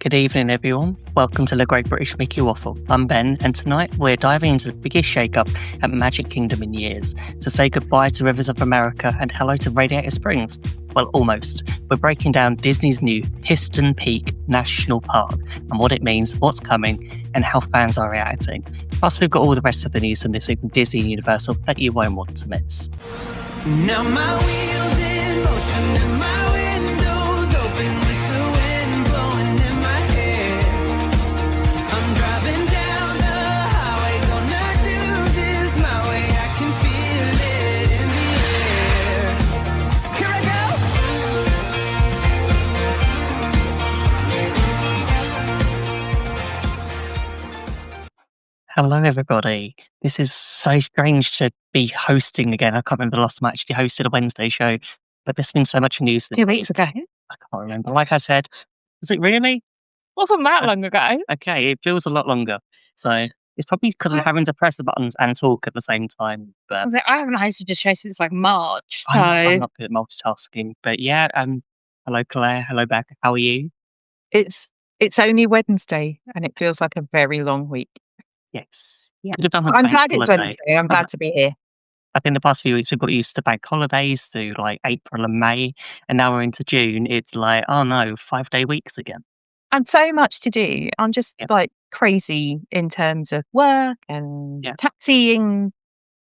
Good evening, everyone. Welcome to the Great British Mickey Waffle. I'm Ben, and tonight we're diving into the biggest shake-up at Magic Kingdom in years to say goodbye to Rivers of America and hello to Radiator Springs. Well, almost. We're breaking down Disney's new Piston Peak National Park and what it means, what's coming, and how fans are reacting. Plus, we've got all the rest of the news from this week from Disney and Universal that you won't want to miss. Now my wheels in motion and my windows open with the wind blowing in my hair. I'm driving down the highway, gonna do this my way. I can feel it in the air. Here I go! Hello, everybody. This is so strange to be hosting again. I can't remember the last time I actually hosted a Wednesday show, but there's been so much news this 2 weeks ago. I can't remember. Like I said, was it really? Wasn't that long ago. Okay, it feels a lot longer. So it's probably because I'm having to press the buttons and talk at the same time. But I haven't hosted a show since like March. So I'm not good at multitasking. But yeah, hello Claire, hello Beck. How are you? It's only Wednesday and it feels like a very long week. Yes. Yeah. Could have done with I'm bank glad it's holiday. Wednesday. I'm glad to be here. I think the past few weeks we've got used to bank holidays through like April and May, and now we're into June. It's like, oh no, 5-day weeks again. And so much to do. I'm just like crazy in terms of work and taxiing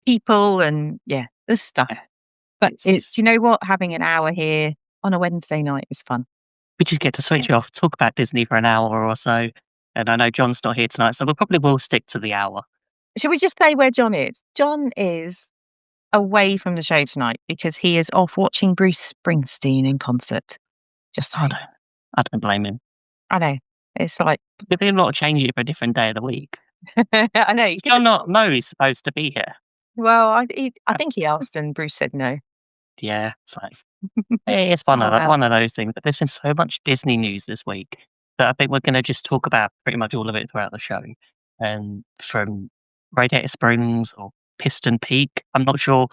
people and this stuff. But it's you know what? Having an hour here on a Wednesday night is fun. We just get to switch off, talk about Disney for an hour or so. And I know John's not here tonight, so we probably will stick to the hour. Should we just say where John is? John is away from the show tonight because he is off watching Bruce Springsteen in concert. Just I don't blame him. I know. It's like But they're not changing it for a different day of the week. I know. John not know he's supposed to be here. Well, I think he asked and Bruce said no. Yeah, it's like it's one of those things. But there's been so much Disney news this week that I think we're going to just talk about pretty much all of it throughout the show. And from Radiator Springs or Piston Peak, I'm not sure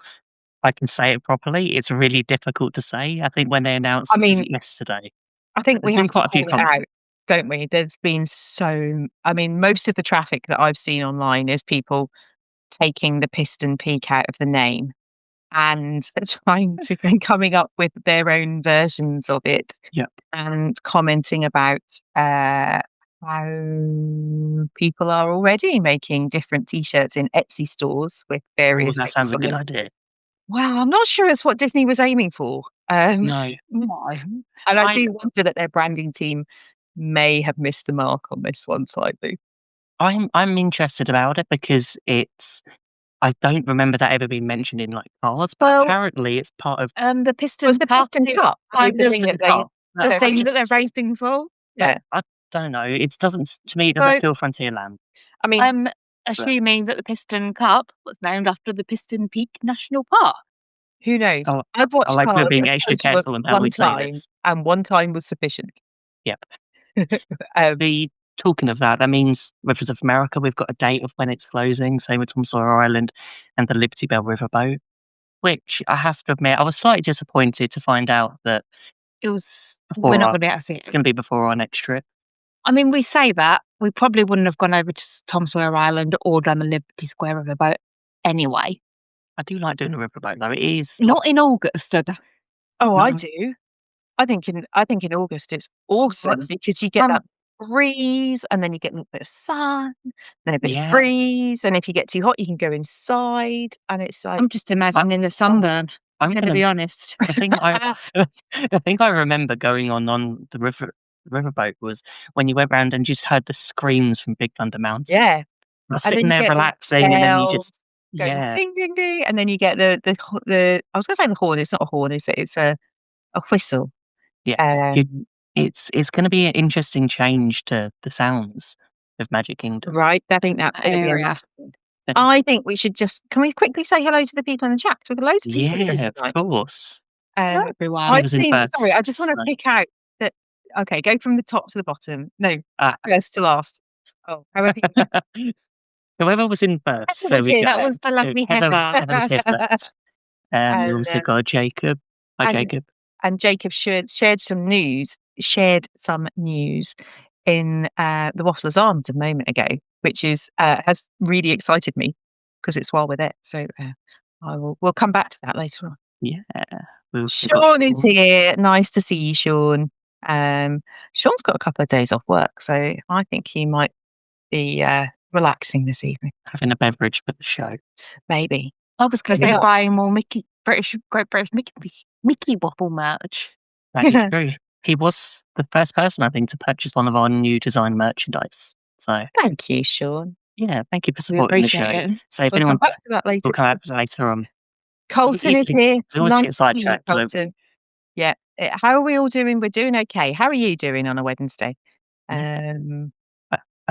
I can say it properly. It's really difficult to say. I think when they announced this yesterday, I think we have to quite a few call it out, don't we? There's been most of the traffic that I've seen online is people taking the Piston Peak out of the name and trying to coming up with their own versions of it. Yep. And commenting about how people are already making different T-shirts in Etsy stores with various. That sounds a good idea. Well, I'm not sure it's what Disney was aiming for. No. And I do wonder that their branding team may have missed the mark on this one slightly. I'm interested about it because I don't remember that ever being mentioned in like cars, but apparently it's part of the Piston Cup. Piston Cup. The thing that they're racing for. Yeah, I don't know. It doesn't feel Frontierland. I mean, I'm assuming that the Piston Cup was named after the Piston Peak National Park. Who knows? I've watched like Cars we're being extra careful in how we say this. And one time was sufficient. Yep. Talking of that means Rivers of America, we've got a date of when it's closing, same with Tom Sawyer Island and the Liberty Bell Riverboat, which I have to admit, I was slightly disappointed to find out that we're not going to be able to see it. It's going to be before our next trip. I mean, we say that, we probably wouldn't have gone over to Tom Sawyer Island or done the Liberty Square Riverboat anyway. I do like doing the riverboat though. It is not in August. Oh, no. I do. I think in August it's awesome because you get that breeze and then you get a little bit of sun, then a bit of breeze, and if you get too hot you can go inside and it's like I'm just imagining the sunburn. I'm going to be honest. The thing I remember going on the riverboat was when you went round and just heard the screams from Big Thunder Mountain. Yeah. Sitting there relaxing and then you just ding ding ding and then you get the I was going to say the horn, it's not a horn, it's a whistle. Yeah. It's going to be an interesting change to the sounds of Magic Kingdom. Right, I think that's going to be interesting. I think we should can we quickly say hello to the people in the chat? We've got loads of people. Yeah, of course. Everyone. I just want to pick out that. Okay, go from the top to the bottom. No, first to last. Oh, however. Whoever was in first. That was the lovely Heather. Heather's here first. We also got Jacob. Hi, Jacob. And Jacob shared some news in the Waffler's Arms a moment ago, which is has really excited me because it's while we're there. So we'll come back to that later on. Yeah. Sean is here. Nice to see you, Sean. Sean's got a couple of days off work, so I think he might be relaxing this evening. Having a beverage for the show. Maybe. I was going to say buying more Great British Mickey Waffle merch. That is true. He was the first person, I think, to purchase one of our new design merchandise. So thank you, Sean. Yeah, thank you for supporting the show. It. So if We'll anyone, come back to that later. we'll come back to that later on. Colton is here. We always Nice get to see you, sidetracked. Colton. Yeah. How are we all doing? We're doing okay. How are you doing on a Wednesday? I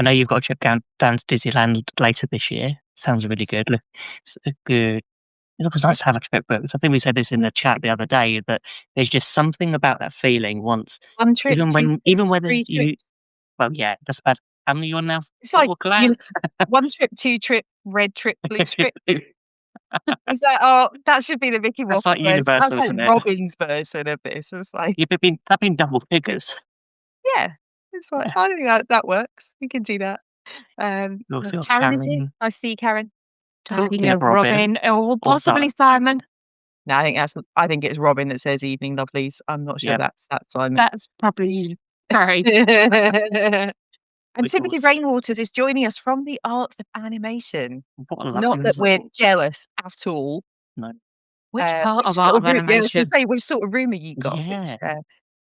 know you've got a trip down to Disneyland later this year. Sounds really good. Look, it's good. It's always nice to have a trip booked. I think we said this in the chat the other day that there's just something about that feeling once. One trip, even whether three you, trips. well, yeah, that's about how many you're on now. It's like one trip, two trip, red trip, blue trip. Is that? That should be the Mickey Waffle. That's like Universal, That's isn't like it? Robin's version of this. It's like that'd been double figures. Yeah, it's like I think that works. We can do that. Karen is here. I see Karen. Talking of Robin, or possibly Simon. No, I think it's Robin that says evening lovelies. I'm not sure that's Simon. That's probably right. And Timothy Rainwaters is joining us from the Arts of Animation. Not that we're jealous at all. No. Which part of Art of Animation? Say which sort of room are you got? Yeah.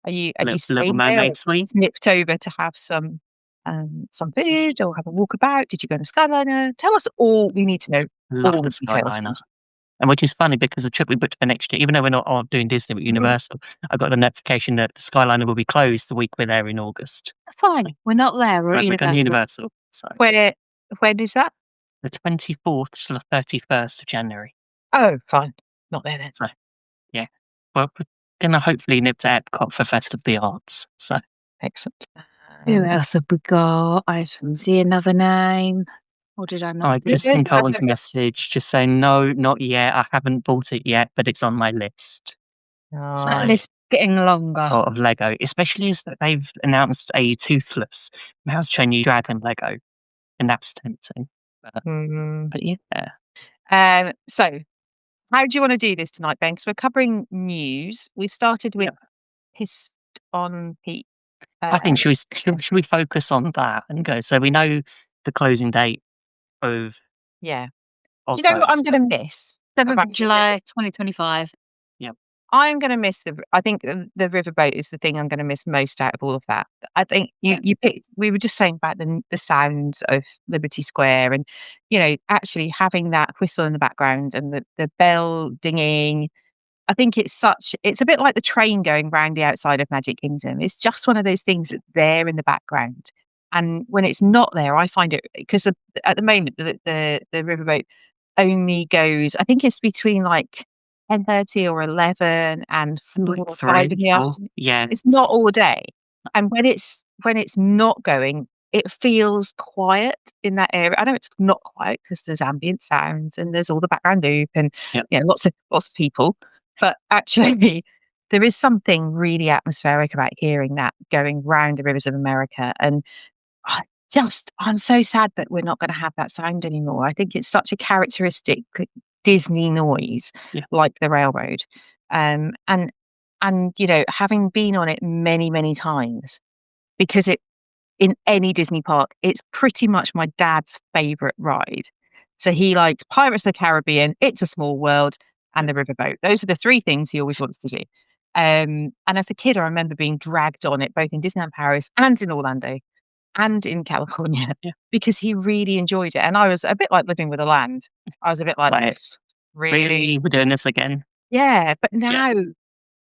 Are you Little Mermaid suite? Nipped over to have some food or have a walkabout? Did you go to Skyliner? Tell us all we need to know. Love the Skyliner. And which is funny because the trip we booked for next year, even though we're not doing Disney but Universal, I got the notification that the Skyliner will be closed the week we're there in August. Fine, we're not there. We're at Universal. So. When is that? The 24th to the 31st of January. Oh, fine. Not there then. So, yeah. Well, we're going to hopefully nip to Epcot for Fest of the Arts. So excellent. Who else have we got? I didn't see another name. Or did I not? I just seen Colin's message just saying, no, not yet. I haven't bought it yet, but it's on my list. So that list's getting longer. Of Lego, especially as they've announced a toothless Mouse Chinese Dragon Lego, and that's tempting. But yeah. So, how do you want to do this tonight, Ben? Because we're covering news. We started with Piston Peak. I think should we focus on that and go? So we know the closing date of. Yeah. Do you know what I'm going to miss? 7th of July, 2025. Yeah. I'm going to miss I think the Riverboat is the thing I'm going to miss most out of all of that. I think you picked, we were just saying about the sounds of Liberty Square and, actually having that whistle in the background and the bell dinging. I think it's a bit like the train going round the outside of Magic Kingdom. It's just one of those things that's there in the background. And when it's not there, I find it, because at the moment, the Riverboat only goes, I think it's between like 10:30 or 11 and 4 or 5 in the afternoon. Yeah. It's not all day. And when it's not going, it feels quiet in that area. I know it's not quiet because there's ambient sounds and there's all the background loop and lots of people. But actually, there is something really atmospheric about hearing that going round the rivers of America. And I'm so sad that we're not going to have that sound anymore. I think it's such a characteristic Disney noise, like the railroad. And having been on it many, many times, because in any Disney park, it's pretty much my dad's favorite ride. So he liked Pirates of the Caribbean, It's a Small World, and the Riverboat. Those are the three things he always wants to do. And as a kid, I remember being dragged on it both in Disneyland Paris and in Orlando and in California because he really enjoyed it. And I was a bit like living with a land. I was a bit like, really? We're doing this again? Yeah. But now,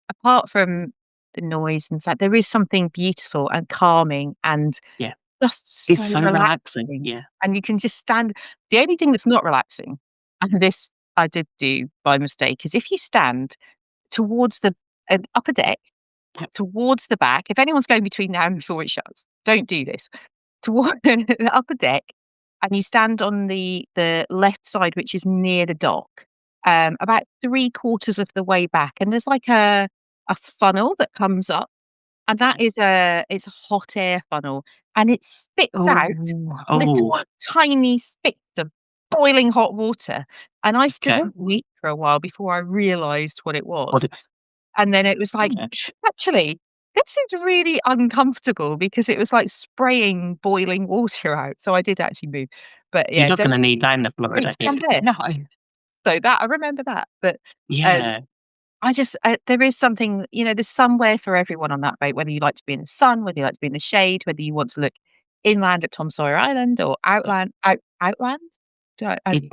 apart from the noise and stuff, there is something beautiful and calming and just it's so relaxing. Yeah. And you can just stand. The only thing that's not relaxing, and this I did do by mistake, is if you stand towards the upper deck, towards the back, if anyone's going between now and before it shuts, don't do this. Toward the upper deck, and you stand on the left side, which is near the dock, about 3/4 of the way back, and there's like a funnel that comes up, and that is it's a hot air funnel, and it spits out little tiny spits of boiling hot water. And I stood and waited for a while before I realised what it was. And then it was like, actually, this is really uncomfortable because it was like spraying boiling water out. So I did actually move. But yeah, you're not going to need that in Florida. No. So that I remember that. But I just there is something, there's somewhere for everyone on that boat. Whether you like to be in the sun, whether you like to be in the shade, whether you want to look inland at Tom Sawyer Island or outland. Outwards and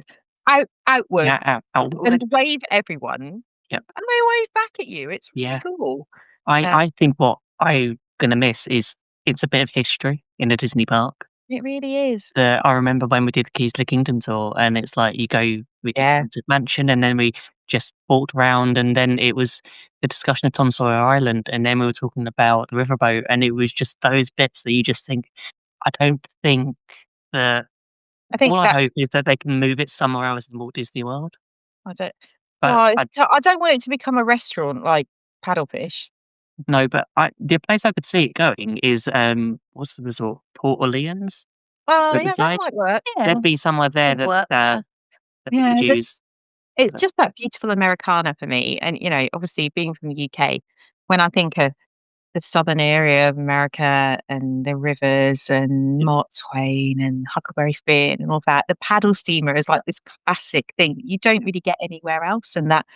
wave everyone. Yep. And they wave back at you. It's really cool. I think what I'm going to miss is it's a bit of history in a Disney park. It really is. I remember when we did the Keys to the Kingdom tour, and it's like we did the mansion, and then we just walked around, and then it was the discussion of Tom Sawyer Island, and then we were talking about the Riverboat, and it was just those bits that you just think, I don't think that. I hope is that they can move it somewhere else in Walt Disney World. I don't want it to become a restaurant like Paddlefish. No, but the place I could see it going is what's the resort? Port Orleans. Oh, yeah, that might work. Yeah. There'd be somewhere there that they could use. It's just that beautiful Americana for me, and obviously being from the UK, when I think of the southern area of America and the rivers and Mark Twain and Huckleberry Finn and all that, the paddle steamer is like this classic thing you don't really get anywhere else, and that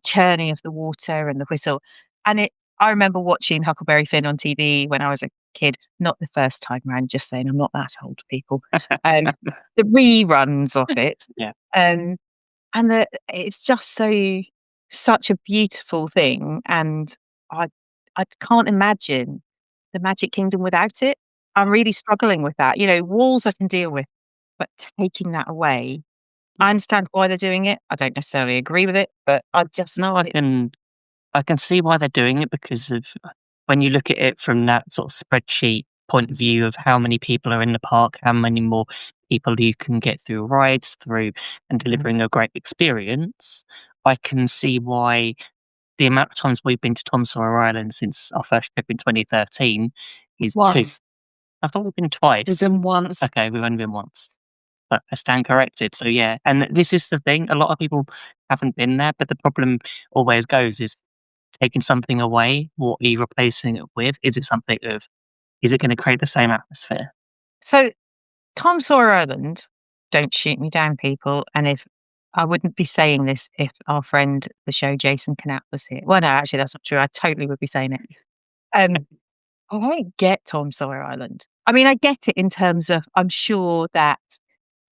churning of the water and the whistle. And I remember watching Huckleberry Finn on TV when I was a kid, not the first time round, just saying, I'm not that old, people. The reruns of it. And it's just such a beautiful thing, and I can't imagine the Magic Kingdom without it. I'm really struggling with that. Walls I can deal with, but taking that away, I understand why they're doing it. I don't necessarily agree with it, but I just I can see why they're doing it, because of when you look at it from that sort of spreadsheet point of view of how many people are in the park, how many more people you can get through rides through and delivering a great experience. I can see why the amount of times we've been to Tom Sawyer Island since our first trip in 2013 is once. 2. I thought we've been twice. We've been once. Okay, we've only been once. But I stand corrected. So yeah, and this is the thing. A lot of people haven't been there, but the problem always goes is taking something away. What are you replacing it with? Is it going to create the same atmosphere? So Tom Sawyer Island, don't shoot me down, people. And if I wouldn't be saying this if our friend, the show Jason Knapp, was here. Well, no, actually, that's not true. I totally would be saying it. I don't get Tom Sawyer Island. I mean, I get it in terms of, I'm sure that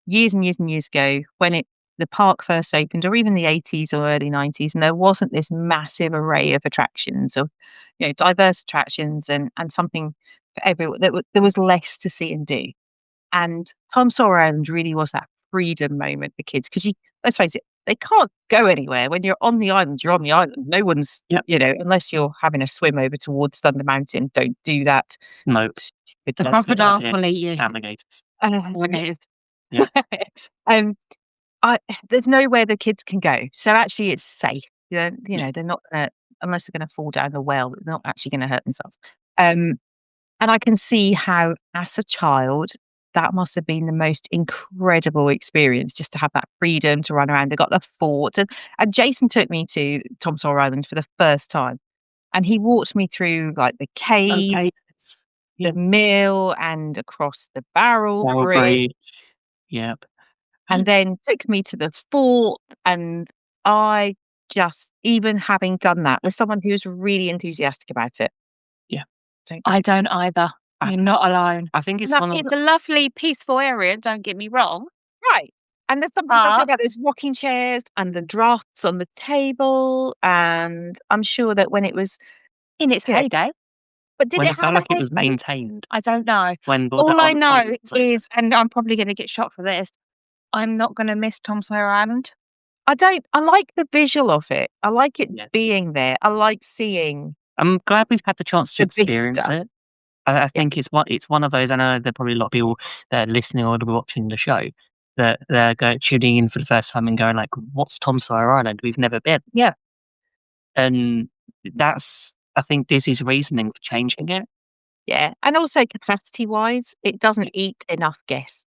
years and years and years ago, when the park first opened, or even the 80s or early 90s, and there wasn't this massive array of attractions, of diverse attractions, and something for everyone. There was less to see and do. And Tom Sawyer Island really was that freedom moment for kids, because let's face it, they can't go anywhere. When you're on the island, you're on the island. No one's, unless you're having a swim over towards Thunder Mountain, don't do that. No. The crocodiles will eat you. Alligators. Yeah. There's nowhere the kids can go. So actually it's safe. They're not, unless they're going to fall down the well, they're not actually going to hurt themselves. And I can see how, as a child, that must have been the most incredible experience, just to have that freedom to run around. They got the fort. And Jason took me to Tom Sawyer Island for the first time. And he walked me through like the caves, the mill, and across the Barrel Bridge. Yep. And then took me to the fort. And I just, even having done that with someone who's really enthusiastic about it. Yeah. I don't either. You're not alone. I think it's it's a lovely, peaceful area, don't get me wrong. Right. And there's something about those rocking chairs and the drafts on the table. And I'm sure that when it was in its heyday. But did it felt like it was maintained? I don't know. All I know is, and I'm probably going to get shot for this, I'm not going to miss Tom Sawyer Island. I like the visual of it. I like it being there. I like seeing. I'm glad we've had the chance to experience it. I think it's one of those. I know there are probably a lot of people that are listening or watching the show that they're tuning in for the first time and going like, "What's Tom Sawyer Island? We've never been." Yeah, and that's, I think, Disney's reasoning for changing it. Yeah. And also capacity-wise, it doesn't eat enough guests.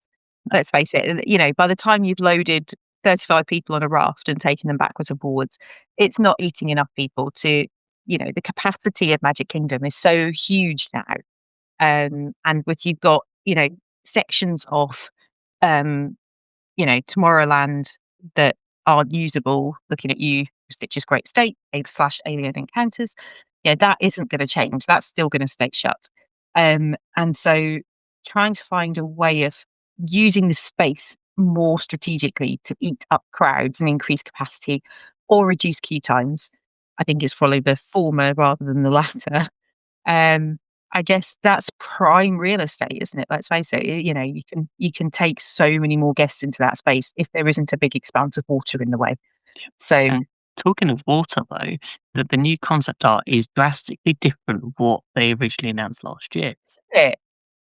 Let's face it, by the time you've loaded 35 people on a raft and taken them backwards and forwards, it's not eating enough people to, the capacity of Magic Kingdom is so huge now. And you've got, sections of, Tomorrowland that aren't usable, looking at you, Stitch's Great State, /Alien Encounters. Yeah, that isn't going to change. That's still going to stay shut. And so trying to find a way of using the space more strategically to eat up crowds and increase capacity or reduce queue times, I think is probably the former rather than the latter. I guess that's prime real estate, isn't it? Let's face it. You can take so many more guests into that space if there isn't a big expanse of water in the way. So, talking of water, though, the new concept art is drastically different from what they originally announced last year. isn't it?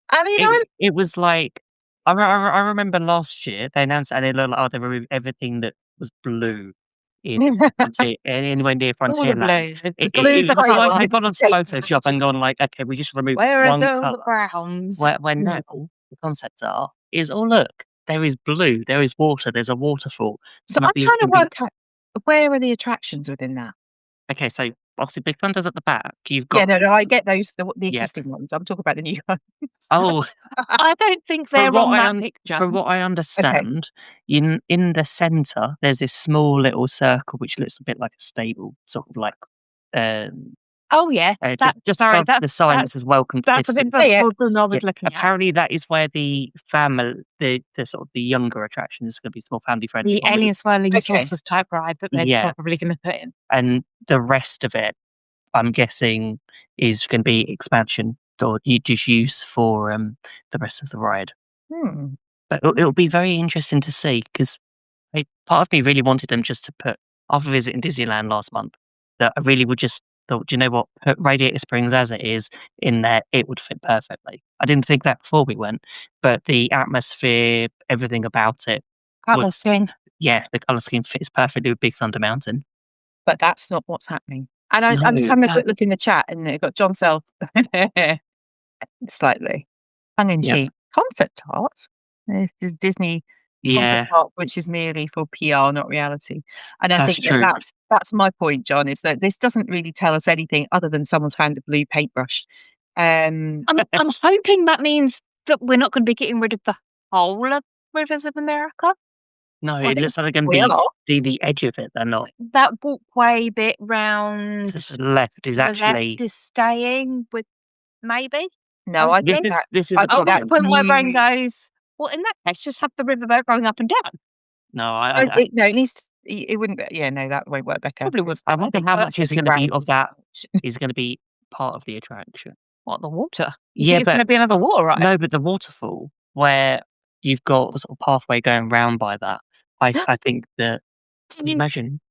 I mean, It was like I remember last year they announced and they looked like they removed everything that was blue in anywhere near All the Frontierland. blue. It blue was colour like line they've gone onto Photoshop and gone like, okay, we just removed Where are one the colour. browns? Where now the concept art is, oh look, there is blue, there is water, there's a waterfall. So I'm trying to work out where are the attractions within that. Okay, so obviously Big Thunder's at the back. You've Yeah, got no, I get those, the Yeah. existing ones. I'm talking about the new ones. oh I don't think From they're what on I that picture. from what I understand, in the centre there's this small little circle which looks a bit like a stable, sort of like Oh yeah, just above the sign that says "Welcome to that's a Piston." bit Yeah. the one I was Yeah, looking at. apparently that is where the family, the sort of the younger attraction is going to be more family friendly. The alien swirling Okay. saucers type ride that they're Yeah. probably going to put in. And the rest of it, I'm guessing, is going to be expansion or just use for the rest of the ride. But it'll be very interesting to see because part of me really wanted them just to put, after visiting Disneyland last month, that I really would just thought, do you know what, put Radiator Springs as it is in there, it would fit perfectly. I didn't think that before we went, but the atmosphere, everything about it, Colour scheme. yeah, the colour scheme fits perfectly with Big Thunder Mountain. But that's not what's happening. And I'm just having a quick look in the chat, and they've got John Self slightly tongue-in-cheek concept art. This is Disney concept art, which is merely for PR, not reality. And I That's think true. that's my point, John, is that this doesn't really tell us anything other than someone's found a blue paintbrush. I'm hoping that means that we're not going to be getting rid of the whole of Rivers of America. No, I it looks like they're we going are. to be the edge of it. They're not. That walkway bit round To the left is the actually. left is staying with maybe. No, I This think is that this is I the think At that that point, my brain new- goes, well, in that case, just have the riverboat going up and down. No, it needs. It wouldn't. Yeah, no, that won't work, Becca. Probably would. I wonder how much is going to be of that Ground. is going to be part of the attraction. What, the water? Yeah, It's going to be another water ride. No, but the waterfall where you've got a sort of pathway going round by that. I think that. Can you imagine?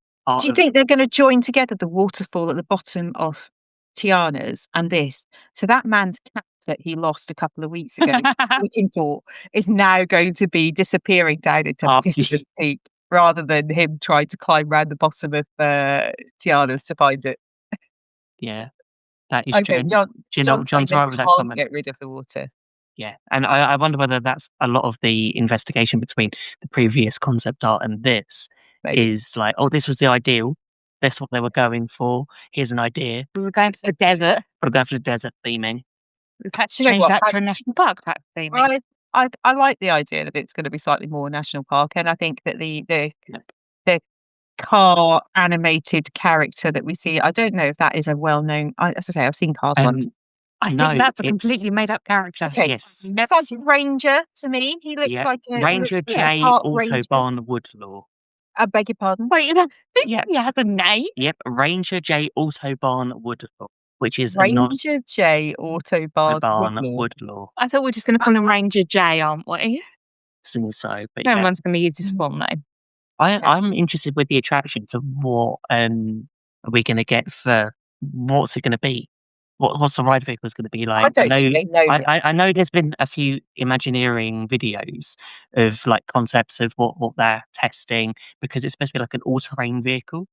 Do you think they're going to join together the waterfall at the bottom of Tiana's and this? So that man's cat that he lost a couple of weeks ago looking for is now going to be disappearing down into Piston Peak rather than him trying to climb round the bottom of Tiana's to find it. Yeah, that is Okay, true. John's right with that can't comment. get rid of the water. Yeah, and I wonder whether that's a lot of the investigation between the previous concept art and this is like, oh, this was the ideal. That's what they were going for. Here's an idea. We were going for the desert. We're going for the desert theming. We've had to You know change what? that to a national park type theming. I like the idea that it's going to be slightly more national park, and I think that the car animated character that we see, I don't know if that is a well-known. As I say, I've seen Cars once. I think that's a completely made-up character. Okay, Yes. that's like Ranger to me. He looks like a Ranger J. Park Ranger. Autobahn Woodlaw. I beg your pardon. Wait, that Yeah. he has a name? Yep, Ranger J. Autobahn Woodlaw, which is a nod Ranger J. Autobahn Woodlaw. Woodlaw. I thought we were just going to call him Ranger J, aren't we? Seems so, but No yeah. one's going to use his full name. I'm interested with the attractions of what are we going to get for what's it going to be? What's the ride vehicle going to be like? I don't think they know yet. I know there's been a few Imagineering videos of like concepts of what they're testing because it's supposed to be like an all-terrain vehicle.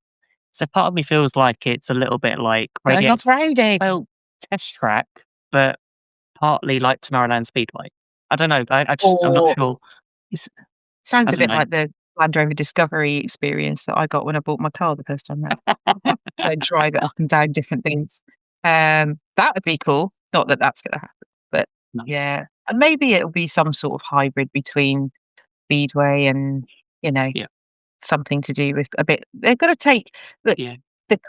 So part of me feels like it's a little bit like Going off-roading. well, test track, but partly like Tomorrowland Speedway. I don't know. I'm not sure. Sounds a bit know. like the Land Rover Discovery experience that I got when I bought my car the first time round. I drive it up and down different things. That would be cool. Not that that's going to happen, but yeah, and maybe it'll be some sort of hybrid between Speedway and something to do with a bit. They've got to take the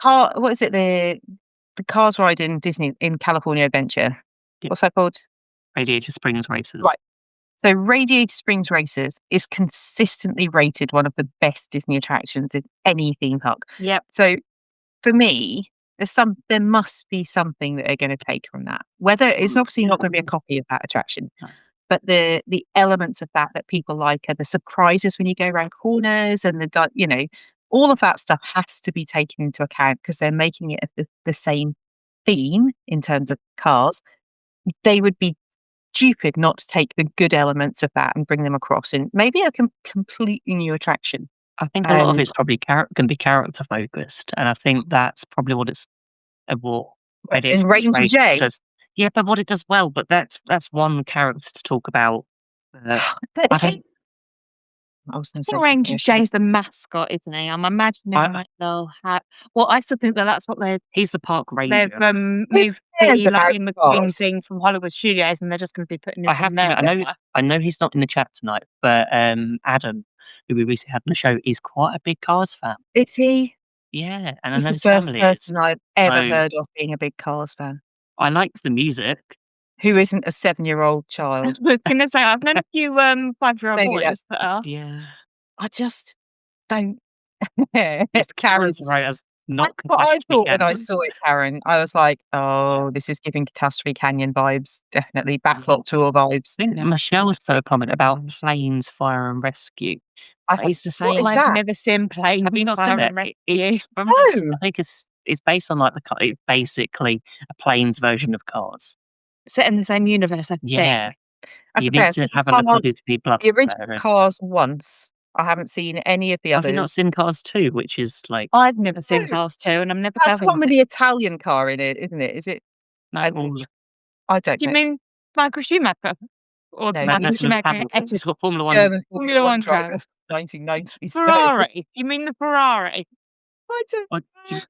car. What is it? The cars ride in Disney in California Adventure. Yeah. What's that called? Radiator Springs Races. Right. So Radiator Springs Races is consistently rated one of the best Disney attractions in any theme park. Yep. So for me, there must be something that they're going to take from that. Whether it's obviously not going to be a copy of that attraction, but the elements of that people like are the surprises when you go around corners and all of that stuff has to be taken into account because they're making it the same theme in terms of cars. They would be stupid not to take the good elements of that and bring them across in maybe a completely new attraction. I think a lot of it's probably going to be character focused, and I think that's probably what it's what in Ranger J does. Yeah, but what it does well, but that's one character to talk about. I think Ranger J's the mascot, isn't he? I'm imagining they'll have. Well, I still think that's what they're. He's the park ranger. They've moved the Lightning McQueen thing from Hollywood Studios, and they're just going to be putting it in there. I know he's not in the chat tonight, but Adam, who we recently had on the show, is quite a big Cars fan. Is he? Yeah, and he's I know the first person I've ever heard of being a big Cars fan. I like the music. Who isn't a 7-year-old child? I was going to say, I've known a few 5-year-old boys that are. Yeah. I just don't. It's Karen's right. Not what I thought when I saw it, Karen. I was like, oh, this is giving Catastrophe Canyon vibes. Definitely Backlot Tour vibes. I think Michelle's third comment about Planes, Fire and Rescue. It's the same. I've never seen Planes. Have you not seen it? I think it's based on basically a Planes version of Cars. Set in the same universe, I think. Yeah. You need to have a look on Disney Plus. The original Cars once. I haven't seen any of the others. Have you not seen Cars 2, which is like... I've never seen Cars 2, and I'm never That's one with the Italian car in it, isn't it? Is it? No. I don't know. Do you mean Michael Schumacher? Or Michael Schumacher? It's got Formula 1. German Formula 1 driver. 1990s. Ferrari. You mean the Ferrari? I don't know.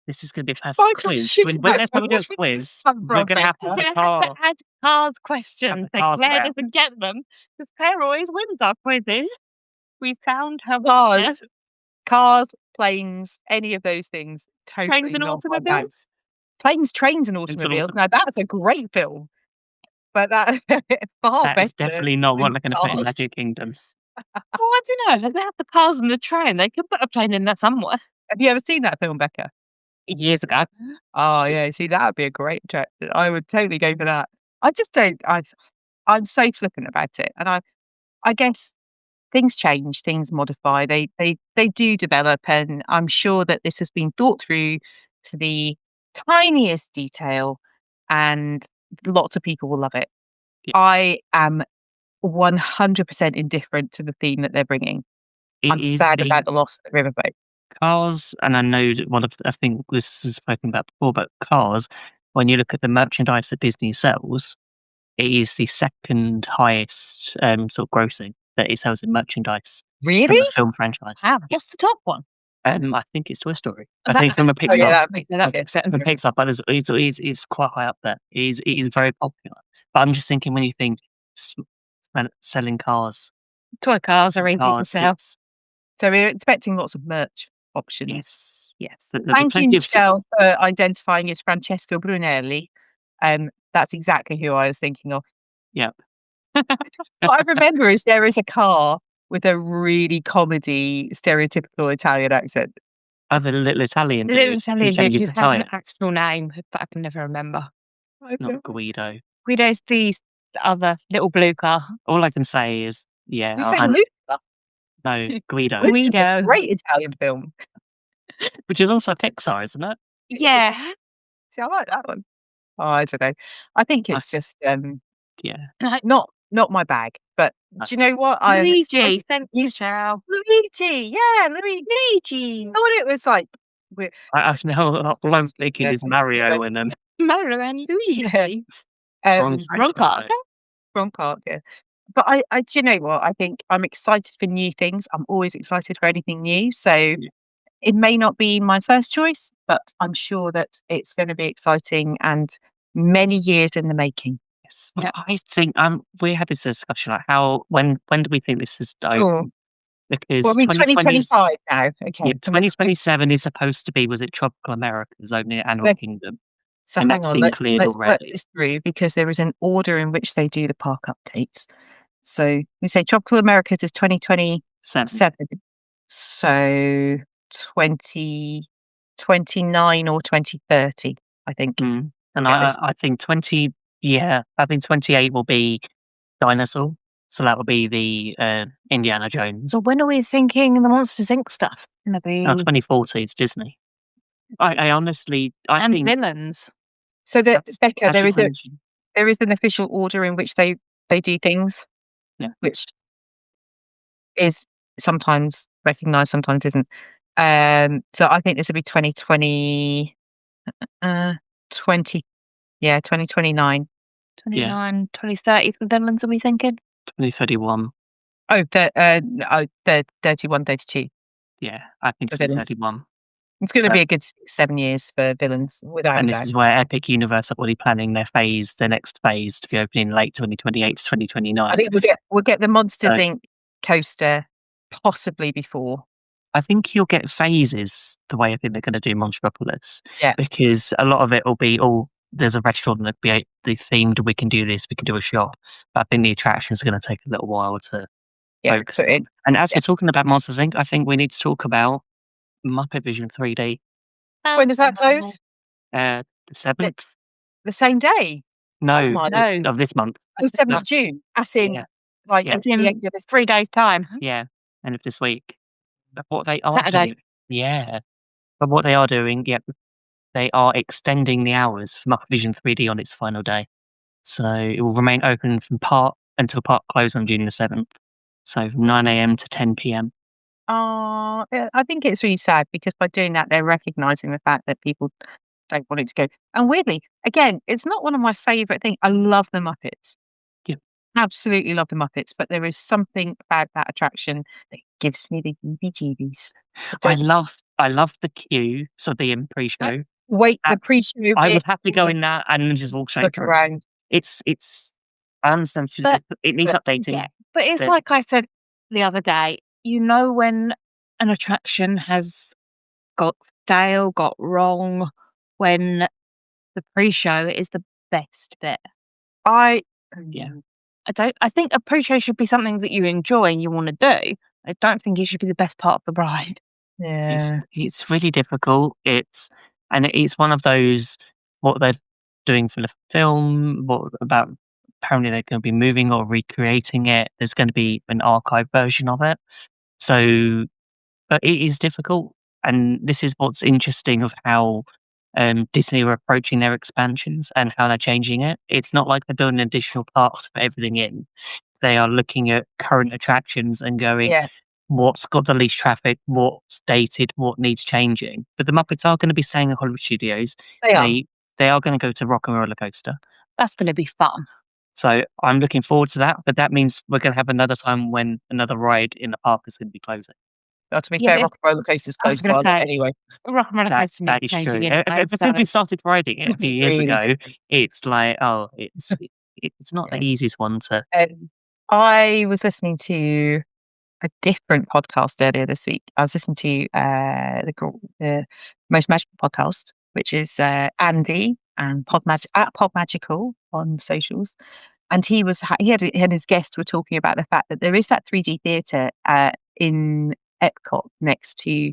This is going to be a perfect quiz. Let's have a good quiz. We're going to have to add Cars questions. Claire doesn't get them because Claire always wins our quizzes. We found her cars, planes, any of those things. Totally Trains and automobiles. Planes, trains, and automobiles. Now that's a great film, but that's definitely not what they're going to put in Magic Kingdom. Well, I don't know. They have the cars and the train. They could put a plane in there somewhere. Have you ever seen that film, Becca? Years ago. Oh yeah, see that would be a great attraction. I would totally go for that. I just don't. I'm so flippant about it, and I guess things change, things modify. They do develop, and I'm sure that this has been thought through to the tiniest detail, and lots of people will love it. Yeah. I am 100% indifferent to the theme that they're bringing. I'm sad about the loss of the Riverboat. Cars, and I know that I think this was spoken about before, but Cars, when you look at the merchandise that Disney sells, it is the second highest sort of grossing that it sells in merchandise. Really? From the film franchise. Wow. What's the top one? I think it's Toy Story. I think from a Pixar. Pixar, but it's quite high up there. It is very popular. But I'm just thinking when you think selling cars. Toy cars are easy to sell. So we're expecting lots of merch options. Yes. Thank you, Michelle, for identifying as Francesco Brunelli. That's exactly who I was thinking of. Yeah. What I remember is there is a car with a really comedy, stereotypical Italian accent. Oh, the little Italian. The little Italian dude who has an actual name that I can never remember. Not Guido. Guido's the other little blue car. All I can say is, yeah. You say Luca? No, Guido. It's a great Italian film. Which is also Pixar, isn't it? Yeah. See, I like that one. Oh, I don't know. I think it's just not my bag. But do you know what? Luigi. Thank you, Cheryl. Luigi. Yeah, Luigi. I thought it was like... I know what I'm thinking is Mario and Mario and Luigi. Wrong park. Wrong park, yeah. But I do you know what? I think I'm excited for new things. I'm always excited for anything new. So it may not be my first choice, but I'm sure that it's going to be exciting and many years in the making. Yes. Well, I think we had this discussion like when do we think this is Sure. open? Because Well, I mean, 2025 now. Okay. 2027 is supposed to be, was it Tropical America zoning at Animal Kingdom? So And hang that's on, been let's cleared work already. this through because there is an order in which they do the park updates. So we say Tropical Americas is 2027. 7. So 2029 or 2030, I think. And Yeah, this- I think I think 28 will be Dinosaur. So that will be the Indiana Jones. So when are we thinking the Monsters Inc. stuff going to be? 2040 is Disney. I honestly, I and think villains. So that Becca, as there you is mentioned, an official order in which they do things, which is sometimes recognised, sometimes isn't. So I think this will be 2020, 2029. 29, 2030 for villains, are we thinking? 2031. Oh, 31, 32. Yeah, I think For it's villains. 31. It's going to be a good 7 years for villains, without And a this doubt. is where Epic Universe are already planning their next phase to be opening late 2028 to 2029. I think we'll get the Monsters Inc. coaster possibly before. I think you'll get phases the way I think they're going to do Monstropolis. Yeah. Because a lot of it will be, there's a restaurant that be the themed, we can do this, we can do a shop. But I think the attractions are going to take a little while to focus on. And as we're talking about Monsters Inc., I think we need to talk about Muppet Vision 3D. When does that close? The 7th? The same day? No, No. of this month. Oh, 7th of June. As in, like, As the in end of this 3 days' time. Yeah, end of this week. But what they are Saturday. doing, but what they are doing, they are extending the hours for Muppet Vision 3D on its final day. So it will remain open until park close on June the 7th. So from 9 a.m. to 10 p.m. I think it's really sad because by doing that, they're recognising the fact that people don't want it to go. And weirdly, again, it's not one of my favourite things. I love the Muppets. Yeah. Absolutely love the Muppets, but there is something about that attraction that gives me the heebie-jeebies. I love the queue, so the pre-show. Wait, the pre-show. I would have to go in that and then just walk straight look through. around. It's. I understand. It needs updating. Yeah, but it's like I said the other day. You know when an attraction has got stale, got wrong, when the pre-show is the best bit. I think a pre-show should be something that you enjoy and you want to do. I don't think it should be the best part of the ride. Yeah. It's really difficult. It's one of those, what they're doing for the film, apparently they're going to be moving or recreating it. There's going to be an archive version of it. So, but it is difficult. And this is what's interesting of how Disney are approaching their expansions and how they're changing it. It's not like they're doing additional parks for everything in. They are looking at current attractions and going, what's got the least traffic, what's dated, what needs changing. But the Muppets are going to be staying at Hollywood Studios. They are going to go to Rock and Roller Coaster. That's going to be fun. So I'm looking forward to that. But that means we're going to have another time when another ride in the park is going to be closing. Well, to be fair, Rock and Roller Coaster's closed anyway. Rock and Roller Coaster that is true. Because we started riding it a few years ago, it's like, it's not the easiest one to. I was listening to a different podcast earlier this week. I was listening to the Most Magical podcast, which is Andy and at Podmagical on socials. And he had his guest were talking about the fact that there is that 3D theatre in Epcot next to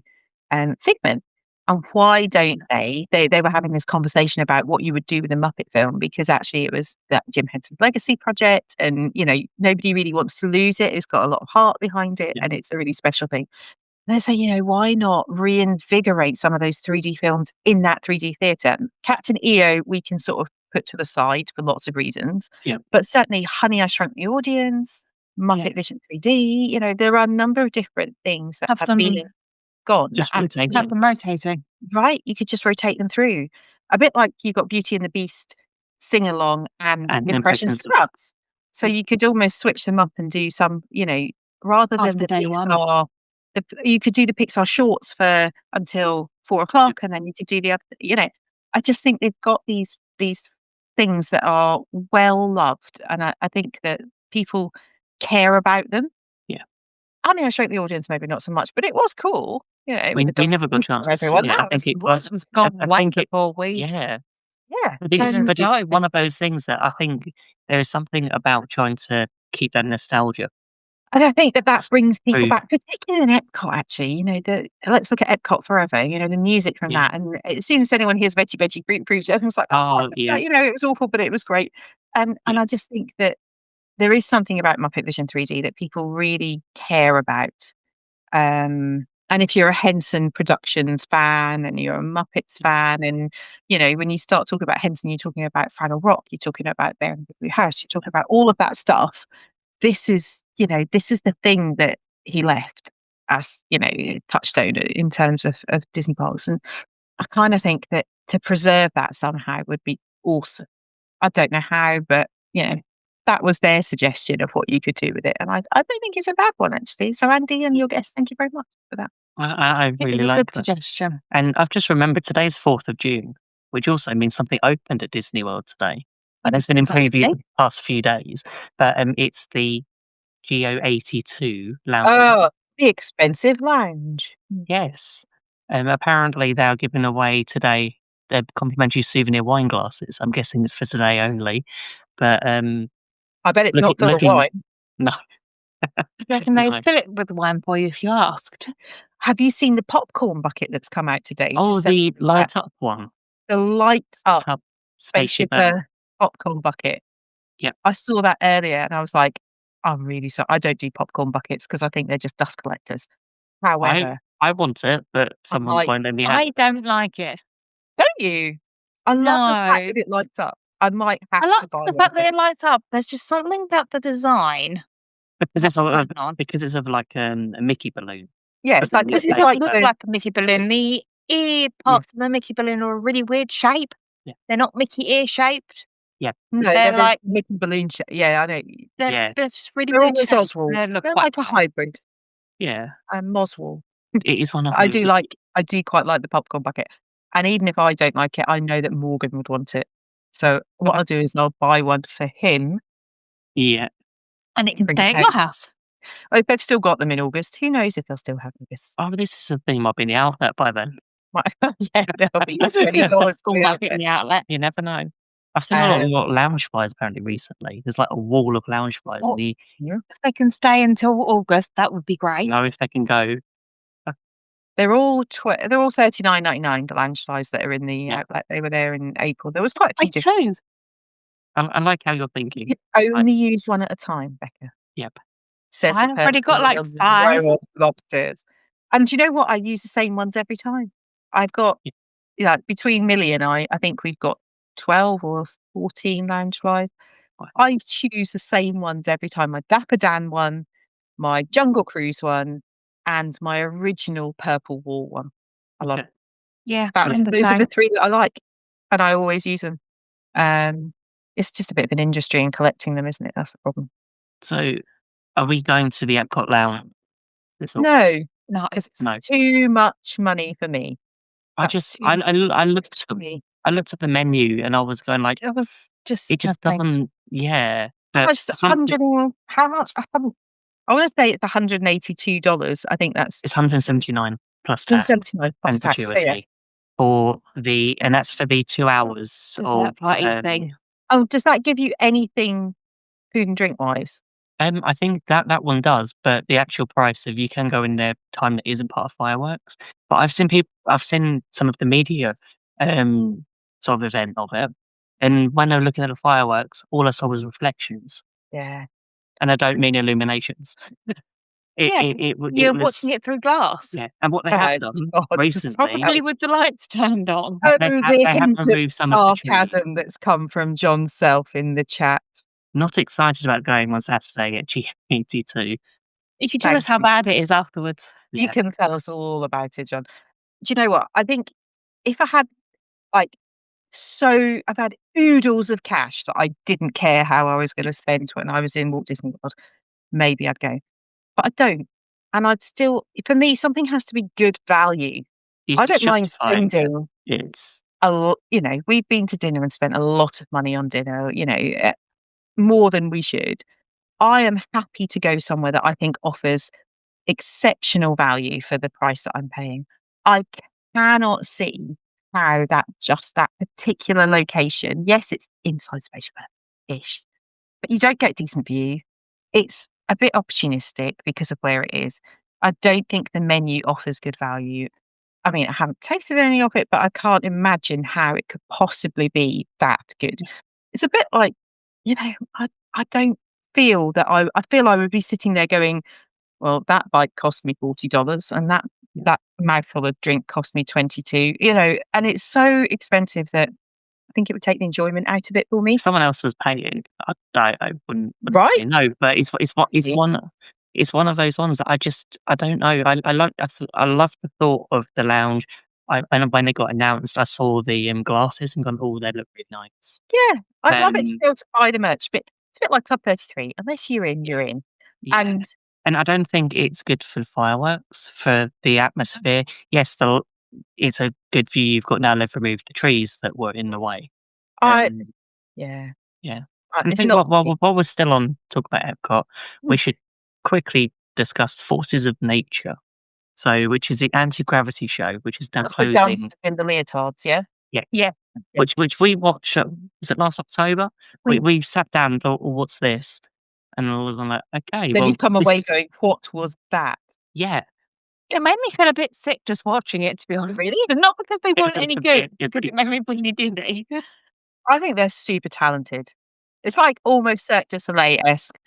Figment. And why don't they were having this conversation about what you would do with a Muppet film, because actually it was that Jim Henson's legacy project, and nobody really wants to lose it. It's got a lot of heart behind it, and it's a really special thing. And they say, why not reinvigorate some of those 3D films in that 3D theatre? Captain EO we can sort of put to the side for lots of reasons, but certainly Honey, I Shrunk the Audience, Muppet Vision 3D, there are a number of different things that have been gone. Just have them rotating. Right, you could just rotate them through. A bit like you got Beauty and the Beast sing along and And impression impressions. scrubs. So you could almost switch them up and do some, rather than After the day one. Pixar, you could do the Pixar shorts for until 4 o'clock, and then you could do the other. I just think they've got these things that are well loved, and I think that people care about them. Yeah. Honey, I Shrunk the Audience, maybe not so much, but it was cool. We never got a chance to see everyone. it. I think it was. It was gone I way think it- before we. Yeah. Yeah. But it's, Then but it's die one of those things that I think there is something about trying to keep that nostalgia. And I think that brings people True. back, particularly in Epcot, actually. Let's look at Epcot Forever, the music from Yeah. that. And as soon as anyone hears Veggie Fruit Fruit, everyone's like, Oh, yeah. it was awful, but it was great. And I just think that there is something about Muppet Vision 3D that people really care about. And if you're a Henson Productions fan and you're a Muppets fan, and when you start talking about Henson, you're talking about Fraggle Rock, you're talking about Bear in the Blue House, you're talking about all of that stuff. This is the thing that he left as, a touchstone in terms of Disney parks. And I kind of think that to preserve that somehow would be awesome. I don't know how, but that was their suggestion of what you could do with it. And I don't think it's a bad one, actually. So Andy and your guest, thank you very much for that. I really a like good that. suggestion. And I've just remembered today's 4th of June, which also means something opened at Disney World today. And it's been in preview the past few days, but it's the Geo82 lounge. Oh, the expensive lounge. Yes. Apparently they're giving away today their complimentary souvenir wine glasses. I'm guessing it's for today only. But I bet it's not full of wine. No. I reckon they'd No. fill it with wine for you if you asked. Have you seen the popcorn bucket that's come out today? Oh, the light up one. The light up Tub spaceship spaceship. popcorn bucket. Yep. I saw that earlier and I was like, I'm really sorry. I don't do popcorn buckets because I think they're just dust collectors. However, I want it, but someone like- won't let me have I it. don't like it. don't you? I love the fact No. that it lights up. I might have I to like buy the one fact of that it those. lights up. There's just something about the design. Because it's of, Hang on. because it's of like a Mickey balloon. Yeah, it's like Doesn't this look is It like doesn't look like a Mickey balloon. The ear parts of the Mickey balloon are a really weird shape. Yeah. They're not Mickey ear shaped. no, they're they're like- Mickey balloon. Yeah, I know. They're, Yeah. they're just really They're weird almost shapes. Oswald. They look They're quite like a hybrid. Yeah. Moswald. It is one of I those. do quite like the popcorn bucket. And even if I don't like it, I know that Morgan would want it. So what I'll do is I'll buy one for him. Yeah. And it can Bring stay it at your house. Oh, they've still got them in August. Who knows if they'll still have August? Oh, this is the thing. Might be in the outlet by then. Yeah, there'll be $20 All back in the outlet. You never know. I've seen a lot of lounge flies apparently recently. There's like a wall of lounge flies. Oh. And If they can stay until August, that would be great. know if they can go. They're all $39.99. The lounge flies that are in the Yeah. outlet. They were there in April. There was quite a I few different. too. I like how you're thinking. You only use one at a time, Becca. Yep. Says the I've already got person like on the 5. row of lobsters. And do you know what? I use the same ones every time. I've got, between Millie and I think we've got 12 or 14 lounge flies. Wow. I choose the same ones every time. My Dapper Dan one, my Jungle Cruise one, and my original Purple Wall one. I love Okay. it. Yeah, Those I'm are the same. the 3 that I like, and I always use them. It's just a bit of an industry in collecting them, isn't it? That's the problem. So, are we going to the Epcot lounge? No, No, because it's No. too much money for me. I That's just too I looked for me. I looked at the menu and I was going like, it was just. it just nothing. doesn't. Yeah. How But much? something- How much? I want to say it's $182. I think that's it's 179 plus tax 179 plus and tax. gratuity and that's for the 2 hours Just of that party thing. Oh, does that give you anything food and drink wise? I think that one does, but the actual price of you can go in there time that isn't part of fireworks. But I've seen some of the media sort of event of it, and when they're looking at the fireworks, all I saw was reflections, Yeah. and I don't mean illuminations. It You're was, watching it through glass. yeah. And what they have done God, recently, Probably with the lights turned on. they the have hint of removed some of the trees. sarcasm that's come from John Self in the chat. Not excited about going on Saturday at G82. You can tell us Thank how you. bad it is afterwards. You Yeah. can tell us all about it, John. Do you know what? I think if I had I've had oodles of cash that I didn't care how I was going to spend when I was in Walt Disney World. Maybe I'd go, but I don't. And I'd still, for me, something has to be good value. I It's don't mind justifying. spending It's a lot. We've been to dinner and spent a lot of money on dinner, more than we should. I am happy to go somewhere that I think offers exceptional value for the price that I'm paying. I cannot see how that particular location, yes, it's inside Spaceship-ish, but you don't get decent view. It's a bit opportunistic because of where it is. I don't think the menu offers good value. I mean, I haven't tasted any of it, but I can't imagine how it could possibly be that good. It's a bit like, I don't feel that I feel I would be sitting there going, well, that bike cost me $40 and that mouthful of drink cost me 22, and it's so expensive that I think it would take the enjoyment out of it for me. if someone else was paying, I wouldn't Right? say no. But it's one of those ones that I don't know. I love the thought of the lounge. When it got announced, I saw the glasses and gone, oh, they look really nice. Yeah. I'd love it to Um, be able to buy the merch, but it's a bit like Club 33. Unless you're in, you're in. yeah. And I don't think it's good for the fireworks, for the atmosphere. Yes, it's a good view. You've got now they've removed the trees that were in the way. yeah. Yeah. I I it's think not while we're still on talk about Epcot, we Mm. should quickly discuss Forces of Nature. So, which is the anti-gravity show, which is now That's the dance closing. in the leotards, yeah? Yes. Yeah. Which we watched, was it last October? We sat down and thought, "Well, what's this?" And all of them like, "Okay, Then well, you've come this." away going, "What was that?" Yeah. It made me feel a bit sick just watching it, to be honest. Really? But not because they weren't any good, It's because it made me really dizzy. I think they're super talented. It's like almost Cirque du Soleil-esque,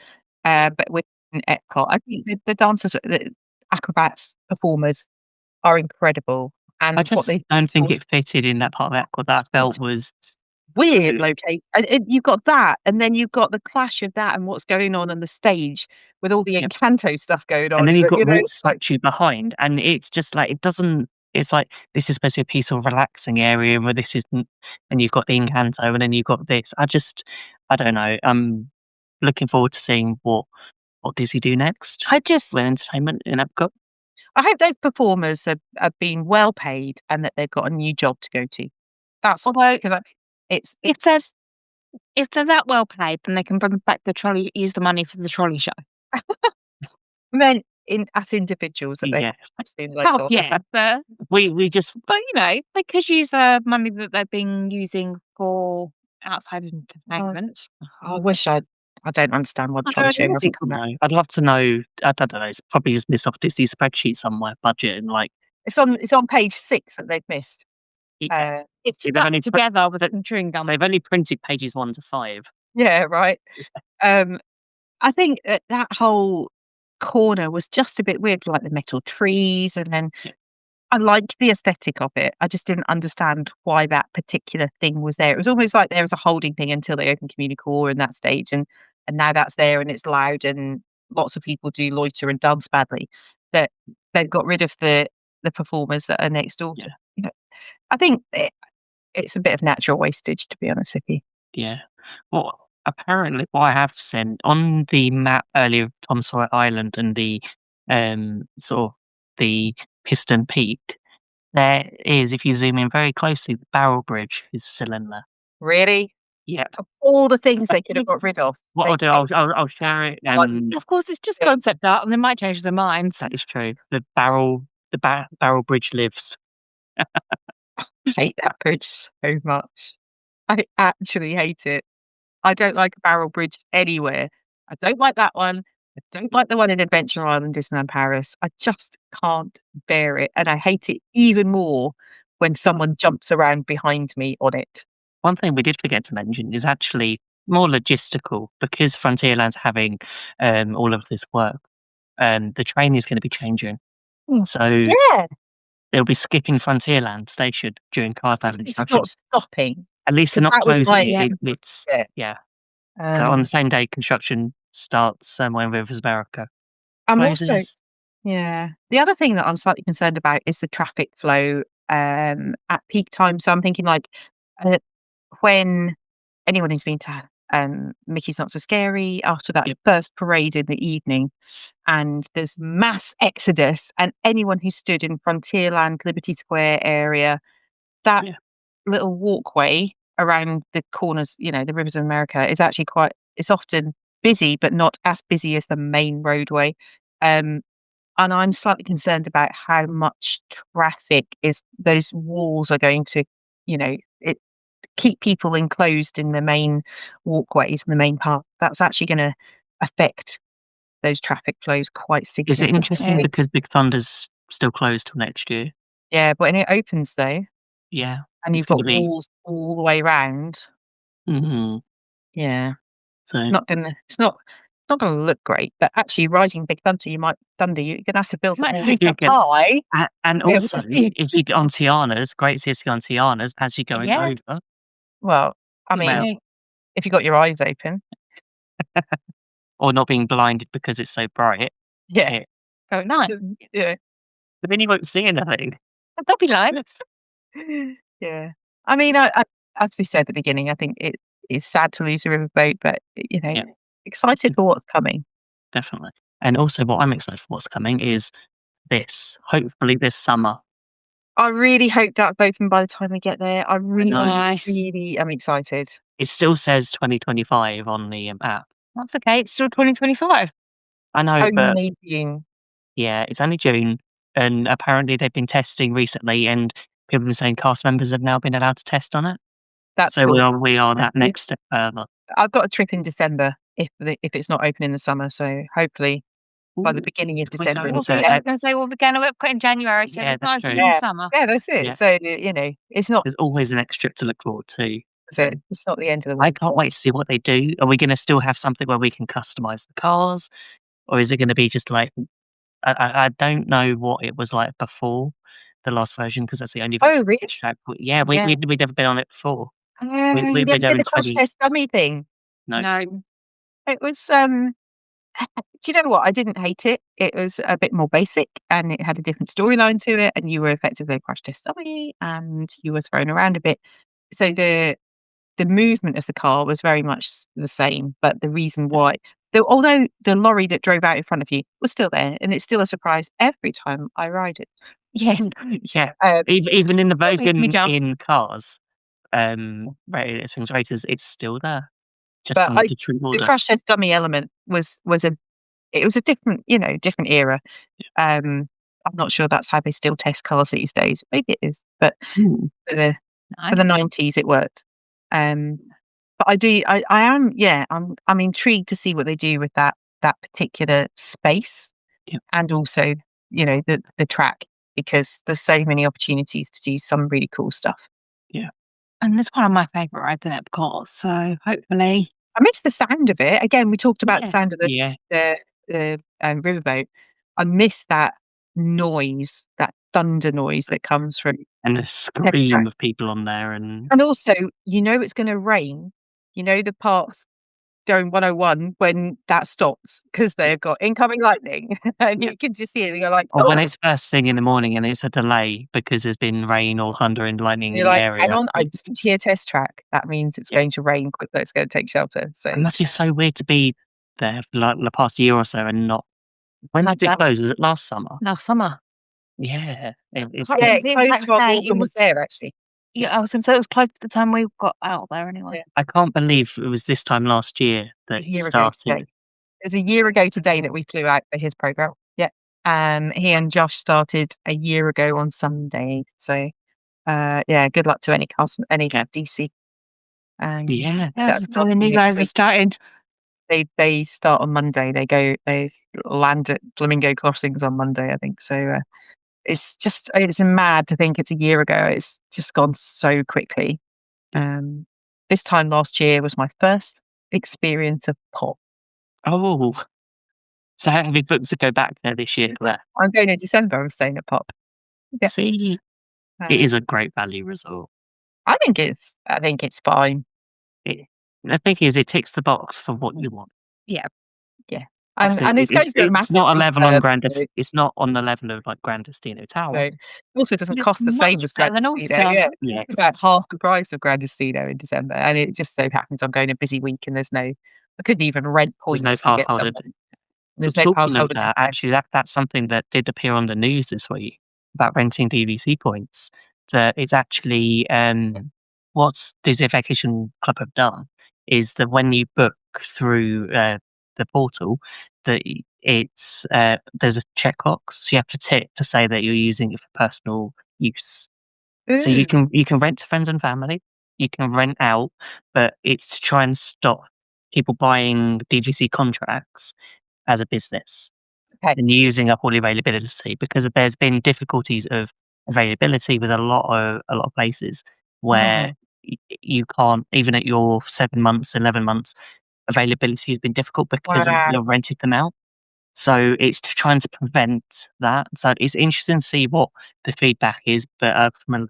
but with Epcot. I think the dancers, the acrobats, performers are incredible, I and what just they don't think was it fitted in that part of Epcot that I felt was weird too. location. And you've got that, and then you've got the clash of that and what's going on the stage with all the Yep. Encanto stuff going And on. then you've got Walt It's like, statue behind, and it's just like it doesn't. It's like this is supposed to be a peaceful, relaxing area where this isn't, and you've got the Encanto, and then you've got this. I don't know. I'm looking forward to seeing what Disney do next I just, with entertainment in Epcot. I hope those performers have been well paid and that they've got a new job to go to. That's although because it's if they're that well paid, then they can bring back the trolley, use the money for the trolley show. meant as individuals that they Yes, seem like Oh God. yeah, but we just they could use the money that they've been using for outside entertainment. I wish I don't understand why the I trolley show don't hasn't come out. know. I'd love to know. I don't know. It's probably just missed off Disney's spreadsheet somewhere. Budget and like It's on page 6 that they've missed. yeah, It's they've stuck only together with some chewing gum. they've only printed pages 1 to 5. Yeah, right. I think that whole corner was just a bit weird, like the metal trees, and then Yeah. I liked the aesthetic of it. I just didn't understand why that particular thing was there. It was almost like there was a holding thing until they opened Communicore in that stage, and now that's there and it's loud and lots of people do loiter and dance badly. That they've got rid of the performers that are next door. Yeah. I think it's a bit of natural wastage, to be honest with you. Yeah. Well, apparently, what I have seen on the map earlier of Tom Sawyer Island and the sort of the Piston Peak, there is, if you zoom in very closely, the Barrel Bridge is still in there. Really, Yeah. of all the things they could have got rid of, What they I'll do, I'll share it. Of course, it's just concept art, and they might change their minds. That is true. Barrel Bridge lives. hate that bridge so much. I actually hate it. I don't like a barrel bridge anywhere. I don't like that one. I don't like the one in Adventure Island, Disneyland Paris. I just can't bear it. And I hate it even more when someone jumps around behind me on it. One thing we did forget to mention is actually more logistical because Frontierland's having all of this work. The train is going to be changing, so Yeah. they'll be skipping Frontierland station during Cars Land It's construction. not stopping. At least they're 'cause not that was closing like- it. It's Yeah. So on the same day construction starts when Rivers America I'm also closes. Yeah. The other thing that I'm slightly concerned about is the traffic flow at peak time. So I'm thinking like when anyone who's been to Mickey's Not So Scary, after that first parade in the evening, and there's mass exodus, and anyone who stood in Frontierland, Liberty Square area, that little walkway around the corners, the Rivers of America, is actually it's often busy, but not as busy as the main roadway. And I'm slightly concerned about how much traffic those walls are going to, keep people enclosed in the main walkways and the main park. That's actually going to affect those traffic flows quite significantly. Is it interesting because Big Thunder's still closed till next year? Yeah, but when it opens though, and you've got walls all the way around. Mm-hmm. Yeah, so it's not gonna look great. But actually, riding Big Thunder, you're gonna have to build up high. And also, if you get on Tiana's, great to see you on Tiana's as you're going over. Well, I mean, if you got your eyes open. Or not being blinded because it's so bright. Yeah. Oh, nice. Yeah. But then you won't see anything. There'll be lights. Yeah. I mean, as we said at the beginning, I think it's sad to lose the Riverboat, but, excited for what's coming. Definitely. And also what I'm excited for what's coming is hopefully this summer. I really hope that's open by the time we get there. I really am excited. It still says 2025 on the app. That's okay. It's still 2025. I know, it's but only June. Yeah, it's only June, and apparently they've been testing recently, and people have been saying cast members have now been allowed to test on it. That's so cool. we are that next step further. I've got a trip in December if it's not open in the summer, so hopefully by the beginning of December. I was going to say we'll be going to Epcot in January, so it's not open in the summer. Yeah, that's it. Yeah. So it's not. There's always an next trip to look forward to. It's not the end of the world. I can't wait to see what they do. Are we going to still have something where we can customize the cars, or is it going to be just like I don't know what it was like before the last version because that's the only version. Oh, really? Track. Yeah, we'd never been on it before. We never did the crash test dummy thing. No. It was. Do you know what? I didn't hate it. It was a bit more basic, and it had a different storyline to it. And you were effectively a crash test dummy, and you were thrown around a bit. So the movement of the car was very much the same, but the reason why, although the lorry that drove out in front of you was still there, and it's still a surprise every time I ride it. Yes, yeah. Even in the version in Cars, Rated Springs Races, it's still there. Just but on the true order. The crash test dummy element was a different era. Yeah. I'm not sure that's how they still test cars these days. Maybe it is, but for the 90s it worked. But I'm intrigued to see what they do with that particular space, and also the track, because there's so many opportunities to do some really cool stuff. Yeah, and it's one of my favourite rides in Epcot. So hopefully, I miss the sound of it. Again, we talked about the sound of the Riverboat. I miss that noise, that thunder noise that comes from, and the scream of people on there, and also it's going to rain. The parks going 101 when that stops because they've got incoming lightning, and you can just see it. You're like, or when it's first thing in the morning and it's a delay because there's been rain or thunder and lightning in the area. Hang on, I just went to your test track. That means it's going to rain quickly. It's going to take shelter. So it must be so weird to be there for like the past year or so and not. When did it close? Was it last summer? Last summer. Yeah, it closed while Morgan was there, actually. Yeah, I was going to say it was close to the time we got out there anyway. Yeah. I can't believe it was this time last year that it started. It was a year ago today that we flew out for his program. Yeah. He and Josh started a year ago on Sunday. So, good luck to any DC. So the new guys have started. They start on Monday. They land at Flamingo Crossings on Monday, I think. So, it's mad to think it's a year ago. It's just gone so quickly. This time last year was my first experience of pop. Oh, so have you booked to go back there this year? I'm going in December. I'm staying at Pop. Yeah. See, it is a great value resort. I think it's fine. The thing is, it ticks the box for what you want. Yeah. And it's going through a It's massive not a level on refurb, so It's not on the level of like Grandestino Tower. it also doesn't It's cost the same much as better than Grandestino. Ulster. Yeah, Yes. it's about half the price of Grandestino in December, and it just so happens I'm going a busy week, and I couldn't even rent There's points no to pass get holder. something. So There's no pass talking of holder that, discount. actually, that's something that did appear on the news this week about renting DVC points. That it's actually what Disney Vacation Club have done is that when you book through the portal, that it's there's a checkbox so you have to tick to say that you're using it for personal use. So Ooh, you can rent to friends and family, you can rent out, but it's to try and stop people buying DVC contracts as a business okay. and using up all the availability because there's been difficulties of availability with a lot of places where Mhm. you can't even at your 7 months, 11 months availability has been difficult because Wow. you've rented them out. So it's to trying to prevent that. So it's interesting to see what the feedback is, but from a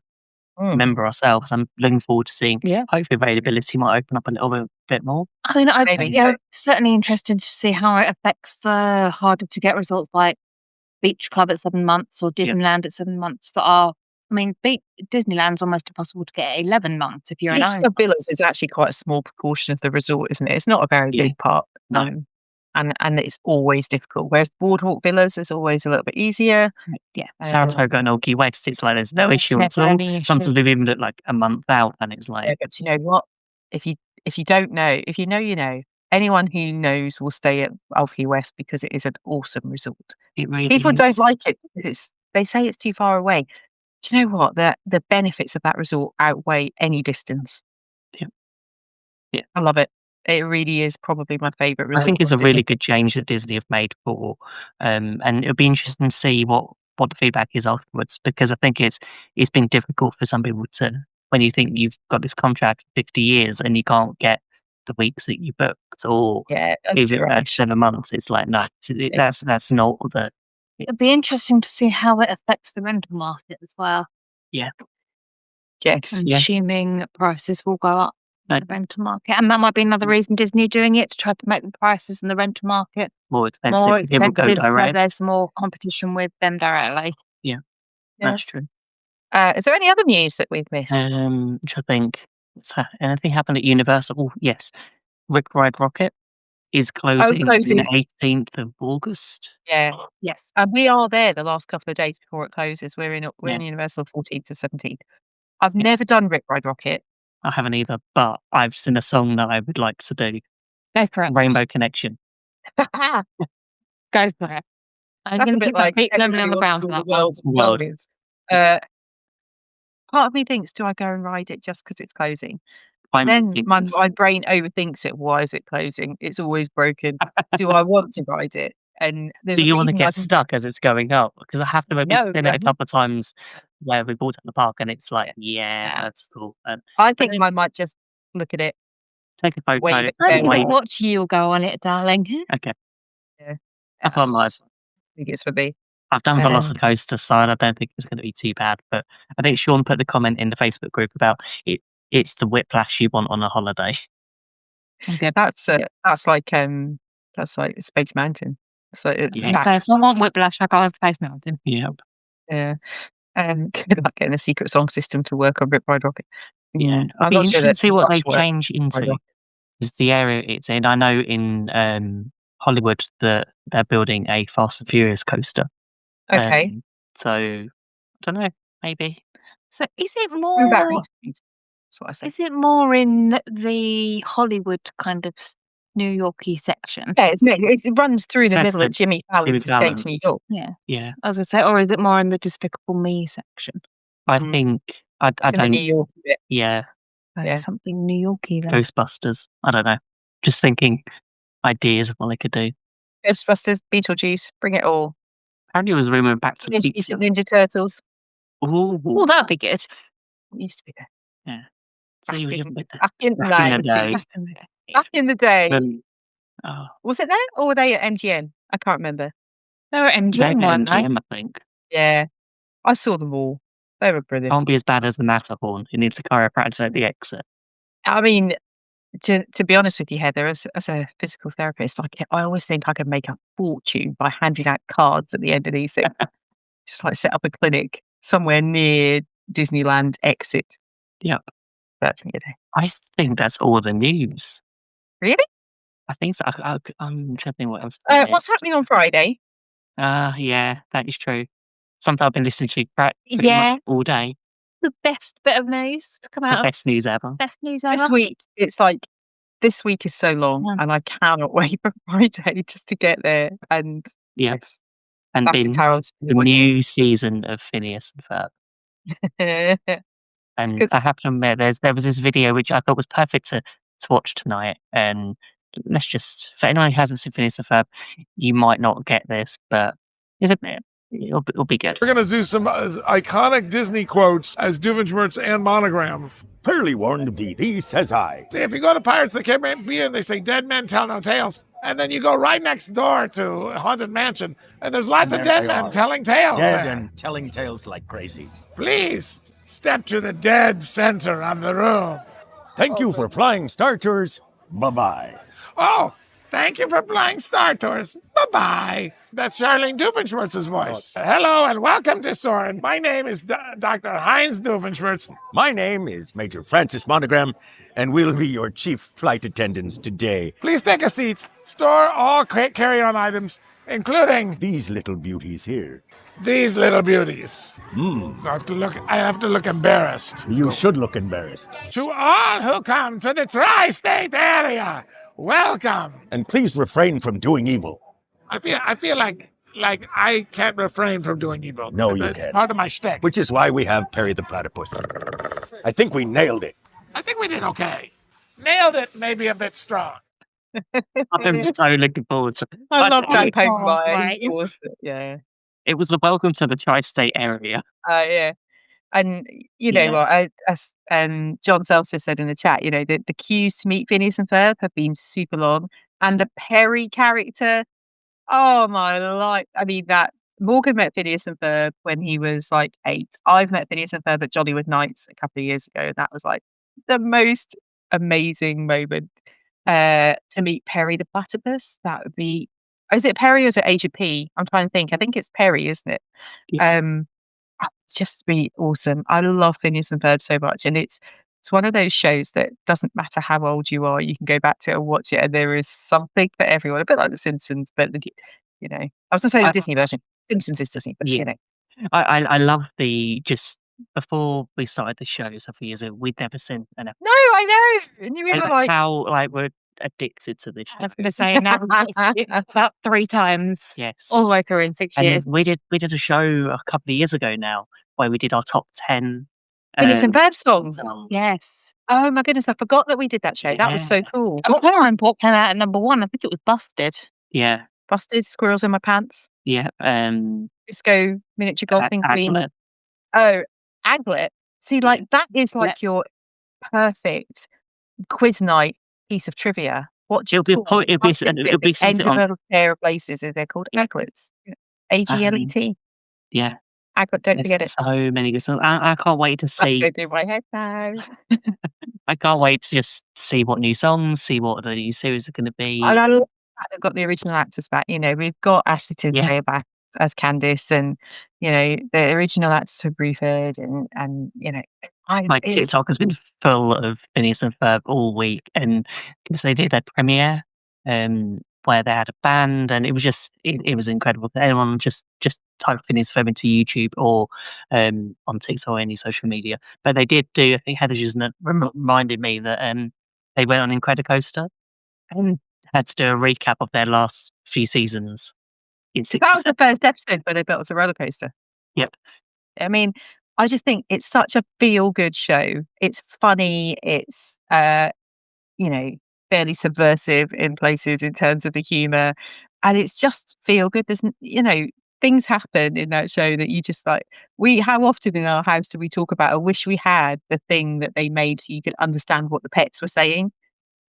Mm. member ourselves, I'm looking forward to seeing. Yeah. Hopefully, availability might open up a little bit more. I mean, Maybe yeah, so. certainly interested to see how it affects the harder to get results like Beach Club at 7 months or Yeah. Disneyland at 7 months that are, I mean, Disneyland's almost impossible to get at 11 months if you're an Beach owner. Club Villas is actually quite a small proportion of the resort, isn't it? It's not a very Yeah. big part. No. And it's always difficult. Whereas Boardwalk Villas is always a little bit easier. Yeah. Saratoga and Old Key West, it's like there's no issue at Never all. any issue. Sometimes we've even looked like a month out, and it's Yeah, like but you know what? If you don't know, if you know, you know. Anyone who knows will stay at Old Key West because it is an awesome resort. it really People don't is. like it because they say it's too far away. Do you know what? The benefits of that resort outweigh any distance. Yeah. Yeah. I love it. It really is probably my favourite I resort think it's on a really Disney. good change that Disney have made for, and it'll be interesting to see what the feedback is afterwards because I think it's been difficult for some people to when you think you've got this contract for 50 years and you can't get the weeks that you booked or Yeah, that's even right. at 7 months. It's like no, that's not the It'd be interesting to see how it affects the rental market as well. yeah. Yes. I'm Yeah. assuming prices will go up No. in the rental market. And that might be another reason Disney are doing it to try to make the prices in the rental market More expensive. more People go expensive so direct. there's more competition with them directly. Yeah. That's true. Is there any other news that we've missed? Which I think anything happened at Universal? Oh, yes, Rip Ride Rocket is closing on closes. the 18th of August. Yeah. Yes. And we are there the last couple of days before it closes. We're in Yeah. Universal 14th to 17th. I've Yeah. never done Rip Ride Rocket. I haven't either, but I've seen a song that I would like to do. Go for it. Rainbow Connection. Go for it. I'm That's going a to bit keep my like feet firmly everybody on the wants ground to for rule that the one. world. World. Part of me thinks, do I go and ride it just because it's closing? I'm Then ridiculous. my brain overthinks it. Why is it closing? It's always broken. Do I want to ride it? And there's Do a you want to reason get I didn't- stuck as it's going up? Because I have to admit, No. we've seen it a couple of times where we bought it in the park and it's like, yeah, Yeah. that's cool. And I think then- I might just look at it. take a photo. Wave it I'm Yeah. going wave to watch you go on it, darling. Okay. Yeah. I thought I might as well. I think it's for me. I've done Velocicoaster side. I don't think it's going to be too bad. But I think Sean put the comment in the Facebook group about it. It's the whiplash you want on a holiday. Okay. That's like Space Mountain. So it's Yeah. So if I want whiplash, I go on Space Mountain. Yeah. yeah. Like getting a secret song system to work on Rip Ride Rocket. Yeah. It'll I'm be not sure interesting that to see what they much work. change into. Rocket. Is the area it's in. I know in Hollywood that they're building a Fast and Furious coaster. Okay. So I don't know. Maybe. So is it Bring back more? Reese. That's what I said. Is it more in the Hollywood kind of New Yorky section? Yeah, it runs through the So middle it's of Jimmy Fallon's Jimmy estate Fallon. to New York. Yeah, Yeah. I was going to say, or is it more in the Despicable Me section? I Mm. think I It's in the don't. New York bit. Yeah. Yeah. Something New Yorky then. Ghostbusters. I don't know. Just thinking ideas of what they could do. Ghostbusters, Beetlejuice, bring it all. Apparently, it was rumored back to the Teenage future. Mutant Ninja Turtles. Ooh. Oh, that'd be good. It used to be there. Yeah. So you haven't been there. Back in the Back in the 90s. day. Back in the day. Oh, Was it there or were they at MGM? I can't remember. They were MGM, maybe weren't they? MGM, I think. Yeah. I saw them all. They were brilliant. Can't be as bad as the Matterhorn. Who needs a chiropractor at the exit? I mean, To be honest with you, Heather, as a physical therapist, I always think I could make a fortune by handing out cards at the end of these things. Just like set up a clinic somewhere near Disneyland exit. Yep. But, I think that's all the news. Really? I think so. I'm trying to think what else. What's happening on Friday? Yeah, that is true. Something I've been listening to pretty Yeah. much all day. The best bit of news to come It's out the of best news ever. best news ever. This week, it's like, this week is so long, Yeah. and I cannot wait for Friday just to get there. And Yes. And that's been Carol's the new season of Phineas and Ferb. And 'Cause- I have to admit, there was this video which I thought was perfect to watch tonight. And let's just, for anyone who hasn't seen Phineas and Ferb, you might not get this, but it'll be good. We're going to do some iconic Disney quotes as Doofenshmirtz and Monogram. Fairly warned thee, says I. See, if you go to Pirates of the Caribbean, they say dead men tell no tales. And then you go right next door to Haunted Mansion, and there's lots of dead men telling tales. Dead there. and telling tales like crazy. Please step to the dead center of the room. Thank you for flying Star Tours. Bye-bye. Oh, thank you for flying Star Tours. Bye-bye. That's Charlene Doofenshmirtz's voice. Hello and welcome to Soarin'. My name is Dr. Heinz Doofenshmirtz. My name is Major Francis Monogram, and we'll be your chief flight attendants today. Please take a seat. Store all carry-on items, including These little beauties here. these little beauties. I have to look embarrassed. You should look embarrassed. To all who come to the tri-state area, welcome. And please refrain from doing evil. I feel like I can't refrain from doing evil. No, you That's can't. part of my shtick. Which is why we have Perry the Platypus. I think we nailed it. I think we did okay. Nailed it, maybe a bit strong. I'm so looking forward to it. I love But Dan Oh, right. Pokemon. Yeah. It was the welcome to the tri-state area. Yeah. And you know what? As John Seltzer said in the chat, the queues to meet Phineas and Ferb have been super long, and the Perry character, oh my life! I mean, that Morgan met Phineas and Ferb when he was like 8. I've met Phineas and Ferb at Jollywood Nights a couple of years ago, and that was like the most amazing moment. To meet Perry the Platypus, that would be. Is it Perry or is it Agent P? I'm trying to think. I think it's Perry, isn't it? Yeah. It's just be awesome. I love Phineas and Ferb so much, and it's one of those shows that doesn't matter how old you are, you can go back to it and watch it, and there is something for everyone. A bit like The Simpsons, but I was going to say the Disney version. Simpsons is Disney, but I love just before we started the show several years ago, we'd never seen an episode. No, I know. And you were like, how we're addicted to this show. I was going to say now about 3 times Yes. all the way through in 6 years. And we did a show a couple of years ago now where we did our top 10 Phineas and Ferb songs. Yes. Oh my goodness, I forgot that we did that show. That was so cool. I'm trying to remember what came out at number 1. I think it was Busted. Yeah. Busted, Squirrels in My Pants, Yeah. Disco Miniature Golfing Queen. Aglet. Oh, Aglet. See, like that is like your perfect quiz night piece of trivia. What do you It'll be call it'll be the end something of on. a pair of places? They're called aglets. Aglet. Yeah. Aglet. Don't forget There's it. so many good songs. I can't wait to Let's see. go through my head now. I can't wait to just see what new songs, see what the new series are going to be. And I love that they've got the original actors back. We've got Ashley Tisdale back as Candice, and the original actors have Bruford, and My TikTok has been full of Phineas and Ferb all week, and because they did their premiere, where they had a band, and it was just it was incredible. Anyone just type Phineas and Ferb into YouTube or on TikTok or any social media. But they did do. I think Heather just reminded me that they went on Incredicoaster and had to do a recap of their last few seasons. That was the first episode where they built us a roller coaster. Yep. I mean, I just think it's such a feel-good show. It's funny. It's fairly subversive in places in terms of the humor, and it's just feel-good. There's things happen in that show that you just like. How often in our house do we talk about? I wish we had the thing that they made so you could understand what the pets were saying.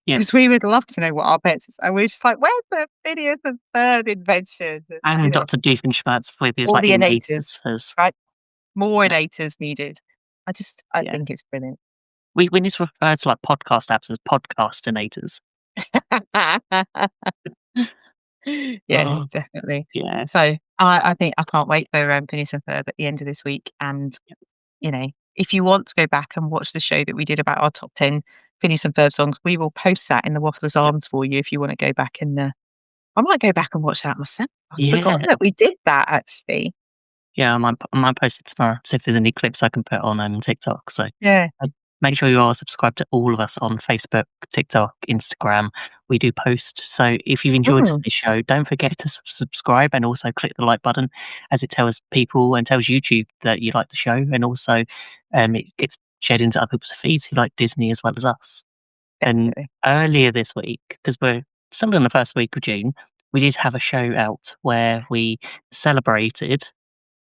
Because we would love to know what our pets is. And we're just like, where's the Phineas and Ferb invention? And Dr. Doofenshmirtz with his all like the innators, innators. right? More innators needed. I think it's brilliant. We need to refer to like podcast apps as podcastinators. Yes, Oh, definitely. yeah. So I think I can't wait for Phineas and Ferb at the end of this week. And, if you want to go back and watch the show that we did about our top 10 Phineas and Ferb songs, we will post that in the Waffler's Arms for you if you want to go back and I might go back and watch that myself. I've forgotten that we did that actually. Yeah, I might post it tomorrow. See if there's any clips I can put on TikTok. So Yeah. make sure you are subscribed to all of us on Facebook, TikTok, Instagram. We do post. So if you've enjoyed today's show, don't forget to subscribe and also click the like button, as it tells people and tells YouTube that you like the show. And also it gets shared into other people's feeds who like Disney as well as us. And earlier this week, because we're still in the first week of June, we did have a show out where we celebrated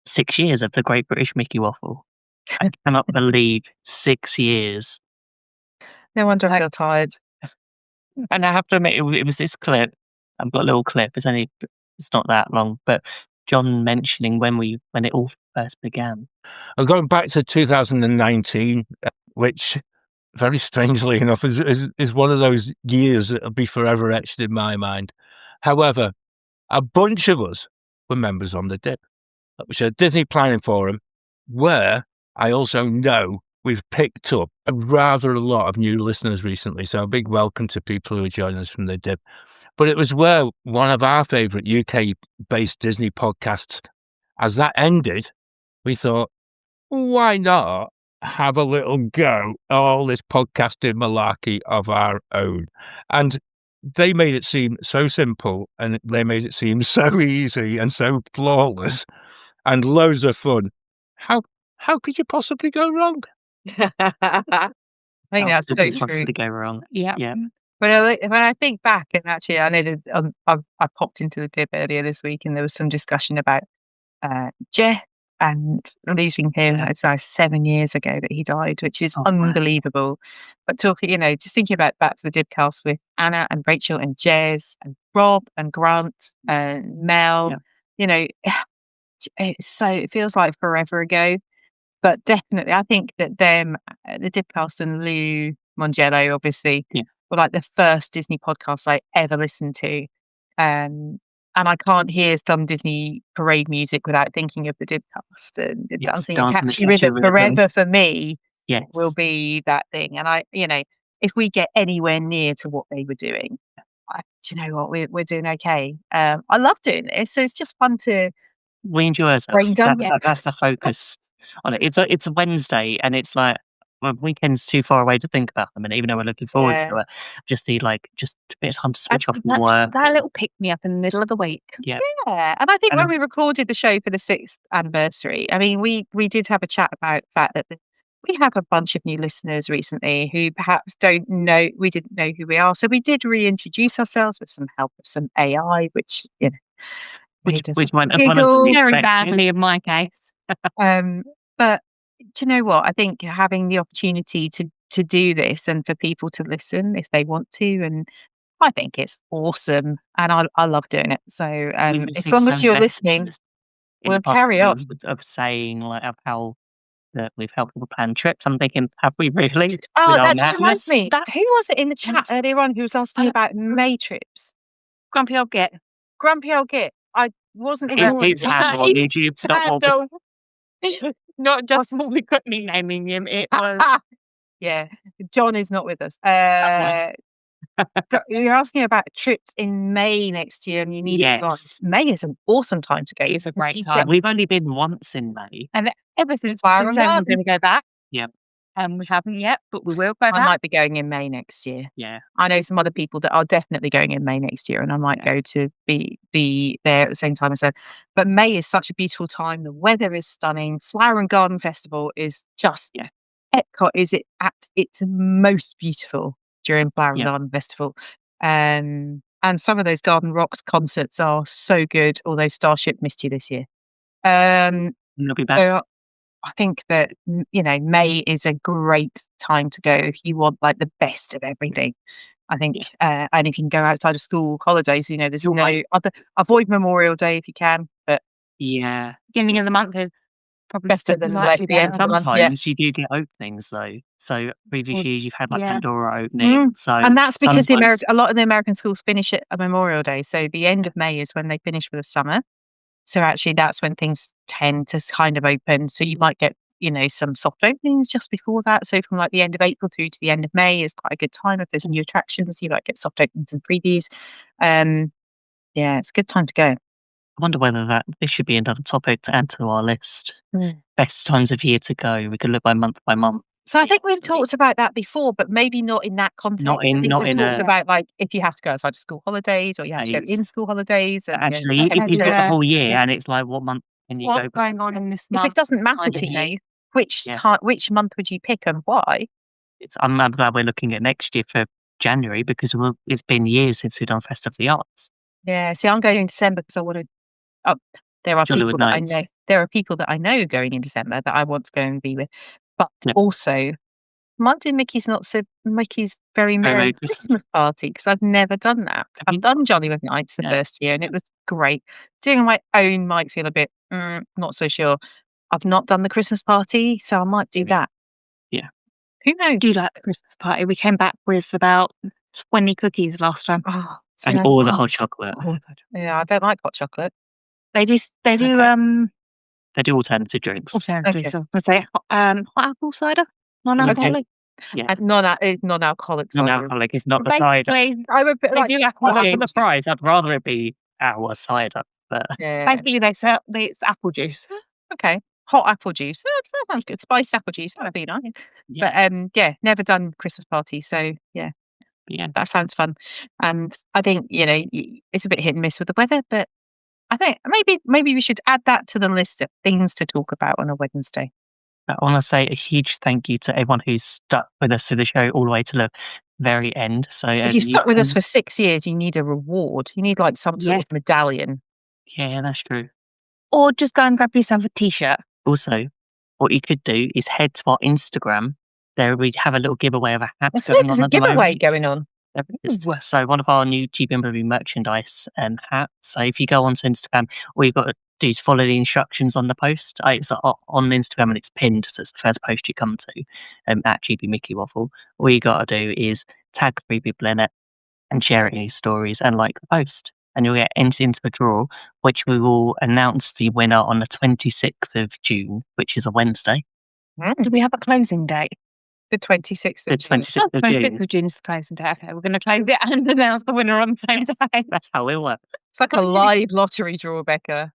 6 years of the Great British Mickey Waffle. I cannot believe 6 years. No wonder I feel tired. And I have to admit, it was this clip. I've got a little clip. It's not that long, but John mentioning when it all first began. I'm going back to 2019, which, very strangely enough, is one of those years that'll be forever etched in my mind. However, a bunch of us were members on the DIP, which is a Disney planning forum, where I also know we've picked up a lot of new listeners recently. So a big welcome to people who are joining us from the DIP. But it was where one of our favourite UK-based Disney podcasts, as that ended, we thought, why not have a little go at all this podcasting malarkey of our own? And they made it seem so simple, and they made it seem so easy and so flawless and loads of fun. How could you possibly go wrong? I think that's so true. Possibly go wrong. Yeah. When I think back, and actually, I know that I popped into the DIP earlier this week, and there was some discussion about Jeff and losing him. It's now 7 years ago that he died, which is unbelievable. Wow. But talking, just thinking about back to the DIP cast with Anna and Rachel and Jez and Rob and Grant and Mel, it feels like forever ago. But definitely, I think that the DIP cast and Lou Mongello, obviously, were like the first Disney podcasts I ever listened to. And I can't hear some Disney parade music without thinking of the DIP cast. And Dancing in Catchy Rhythm forever for me will be that thing. And if we get anywhere near to what they were doing, do you know what? We're doing okay. I love doing this. So it's just fun to... We enjoy ourselves. That's the focus on it. It's a Wednesday, and it's like, well, weekend's too far away to think about them. And even though we're looking forward to it, just need just a bit of time to switch off from work. That little pick me up in the middle of the week. Yeah. And I think when we recorded the show for the 6th anniversary, I mean, we did have a chat about the fact that we have a bunch of new listeners recently who perhaps don't know, we didn't know who we are. So we did reintroduce ourselves with some help of some AI, which, which went very badly in my case. But do you know what? I think having the opportunity to do this and for people to listen if they want to, and I think it's awesome, and I love doing it. So as long as you're listening, we'll carry on. Of saying of how that we've helped people plan trips. I'm thinking, have we really? Oh, that just reminds me. Who was it in the chat earlier on who was asking about May trips? Grumpy old Git. I wasn't His handle on YouTube. Not just what we could be naming him. It was. Yeah, John is not with us. You're asking about trips in May next year, and you need advice. May is an awesome time to go. It's a great time. We've only been once in May, and ever since we're going to go back. Yeah. We haven't yet, but we will go back. I might be going in May next year. Yeah. I know some other people that are definitely going in May next year, and I might go to be there at the same time as them. But May is such a beautiful time. The weather is stunning. Flower and Garden Festival is just, Epcot is at its most beautiful during Flower and Garden Festival. And some of those Garden Rocks concerts are so good, although Starship missed you this year. They'll be back. So I think that, May is a great time to go if you want like the best of everything. I think, and if you can go outside of school holidays, there's avoid Memorial Day if you can, but beginning of the month is Probably better than Slightly the end better. of the month. Sometimes you do get openings though. So previous Well, years you've had like yeah. Pandora opening. So And that's because sometimes- a lot of the American schools finish at a Memorial Day. So the end of May is when they finish for the summer. So actually that's when things tend to kind of open. So you might get, some soft openings just before that. So from like the end of April through to the end of May is quite a good time. If there's new attractions, you might get soft openings and previews. Yeah, it's a good time to go. I wonder whether this should be another topic to add to our list. Best times of year to go. We could look by month by month. So I think we've talked about that before, but maybe not in that context. Not in- I think not we've in talked a- about like if you have to go outside of school holidays or you have to go Days. in school holidays. And, Actually, if you've got the Yeah. whole year and it's like what month can you go? What's going on in this if month? it doesn't matter kind of to thing. you, which Yeah. which month would you pick and why? I'm glad we're looking at next year for January because it's been years since we've done Fest of the Arts. Yeah, see, I'm going in December because I want to. Oh, there are Jollywood people that Nights. I know. There are people that I know going in December that I want to go and be with, but Yeah. also might do Mickey's very merry Merry Christmas party because I've never done that. you I've done Jollywood Nights the Yeah. first year and it was great. Doing my own might feel a bit not so sure. I've not done the Christmas party, so I might do that. Yeah. Who knows? Do like the Christmas party. We came back with about 20 cookies last time. Oh, And so- all the hot chocolate. Yeah, I don't like hot chocolate. They do Okay. They do alternative drinks. alternatives. Okay. I was gonna say hot apple cider, non-alcoholic. And non-alcoholic. cider. Non-alcoholic is not the cider. Basically, I would put they like, do Well, apple for juice. the price, I'd rather it be our cider. But yeah. Basically, it's apple juice. Okay. Hot apple juice. Oh, that sounds good. Spiced apple juice. That would be nice. yeah, But never done Christmas party. So yeah, yeah. that sounds fun. And I think, it's a bit hit and miss with the weather, but I think maybe we should add that to the list of things to talk about on a Wednesday. I want to say a huge thank you to everyone who's stuck with us through the show all the way to the very end. So If you've stuck with us for 6 years, you need a reward. You need like some sort of medallion. yeah, that's true. Or just go and grab yourself a t-shirt. Also, what you could do is head to our Instagram. There we have a little giveaway of a hat That's going it. There's on a at the giveaway moment. going on. There is. So one of our new GBMW merchandise hats. So if you go onto Instagram, all you've got to do is follow the instructions on the post. It's on Instagram and it's pinned, so it's the first post you come to at GB Mickey Waffle. All you got to do is tag 3 people in it and share it in your stories and like the post. And you'll get entered into a draw, which we will announce the winner on the 26th of June, which is a Wednesday. Do we have a closing date? The 26th The of June. 26th of 26th June. of June is the closing date. Okay, we're going to close it and announce the winner on the same day. That's how it works. It's like a live lottery draw, Becca.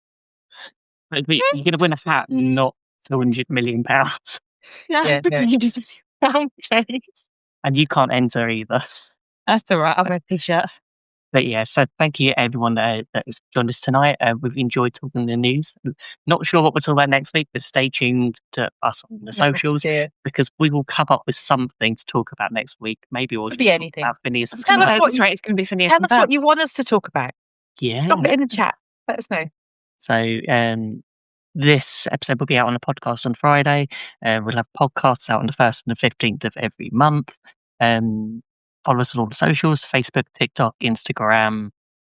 You're going to win a hat, not £200 million. Yeah, And you can't enter either. That's all right. I'll wear a t-shirt. But yeah, so thank you everyone that has joined us tonight. We've enjoyed talking the news. Not sure what we'll talk about next week, but stay tuned to us on the socials because we will come up with something to talk about next week. Maybe we'll just be talk anything. about Phineas. and Tell us Ferb. what That's right. It's going to be Phineas Tell and us what Ferb. you want us to talk about. Yeah. Drop it in the chat. Let us know. So this episode will be out on the podcast on Friday. We'll have podcasts out on the 1st and the 15th of every month. Follow us on all the socials, Facebook, TikTok, Instagram,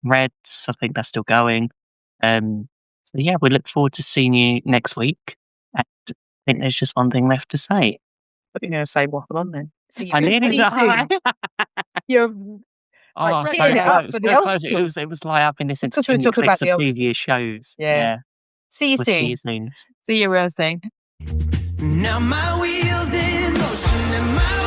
Reds. I think that's still going. So yeah, we look forward to seeing you next week. And I think there's just one thing left to say. But you're going to say waffle on then. See you I nearly really soon. You're Oh, Like, so bringing it up close, for so the old close. school. It was like I've been listening to Just wanna too many talk about clips the of old- previous shows. Yeah. See you We'll soon. see you soon. See you real soon. Now my wheels in motion and my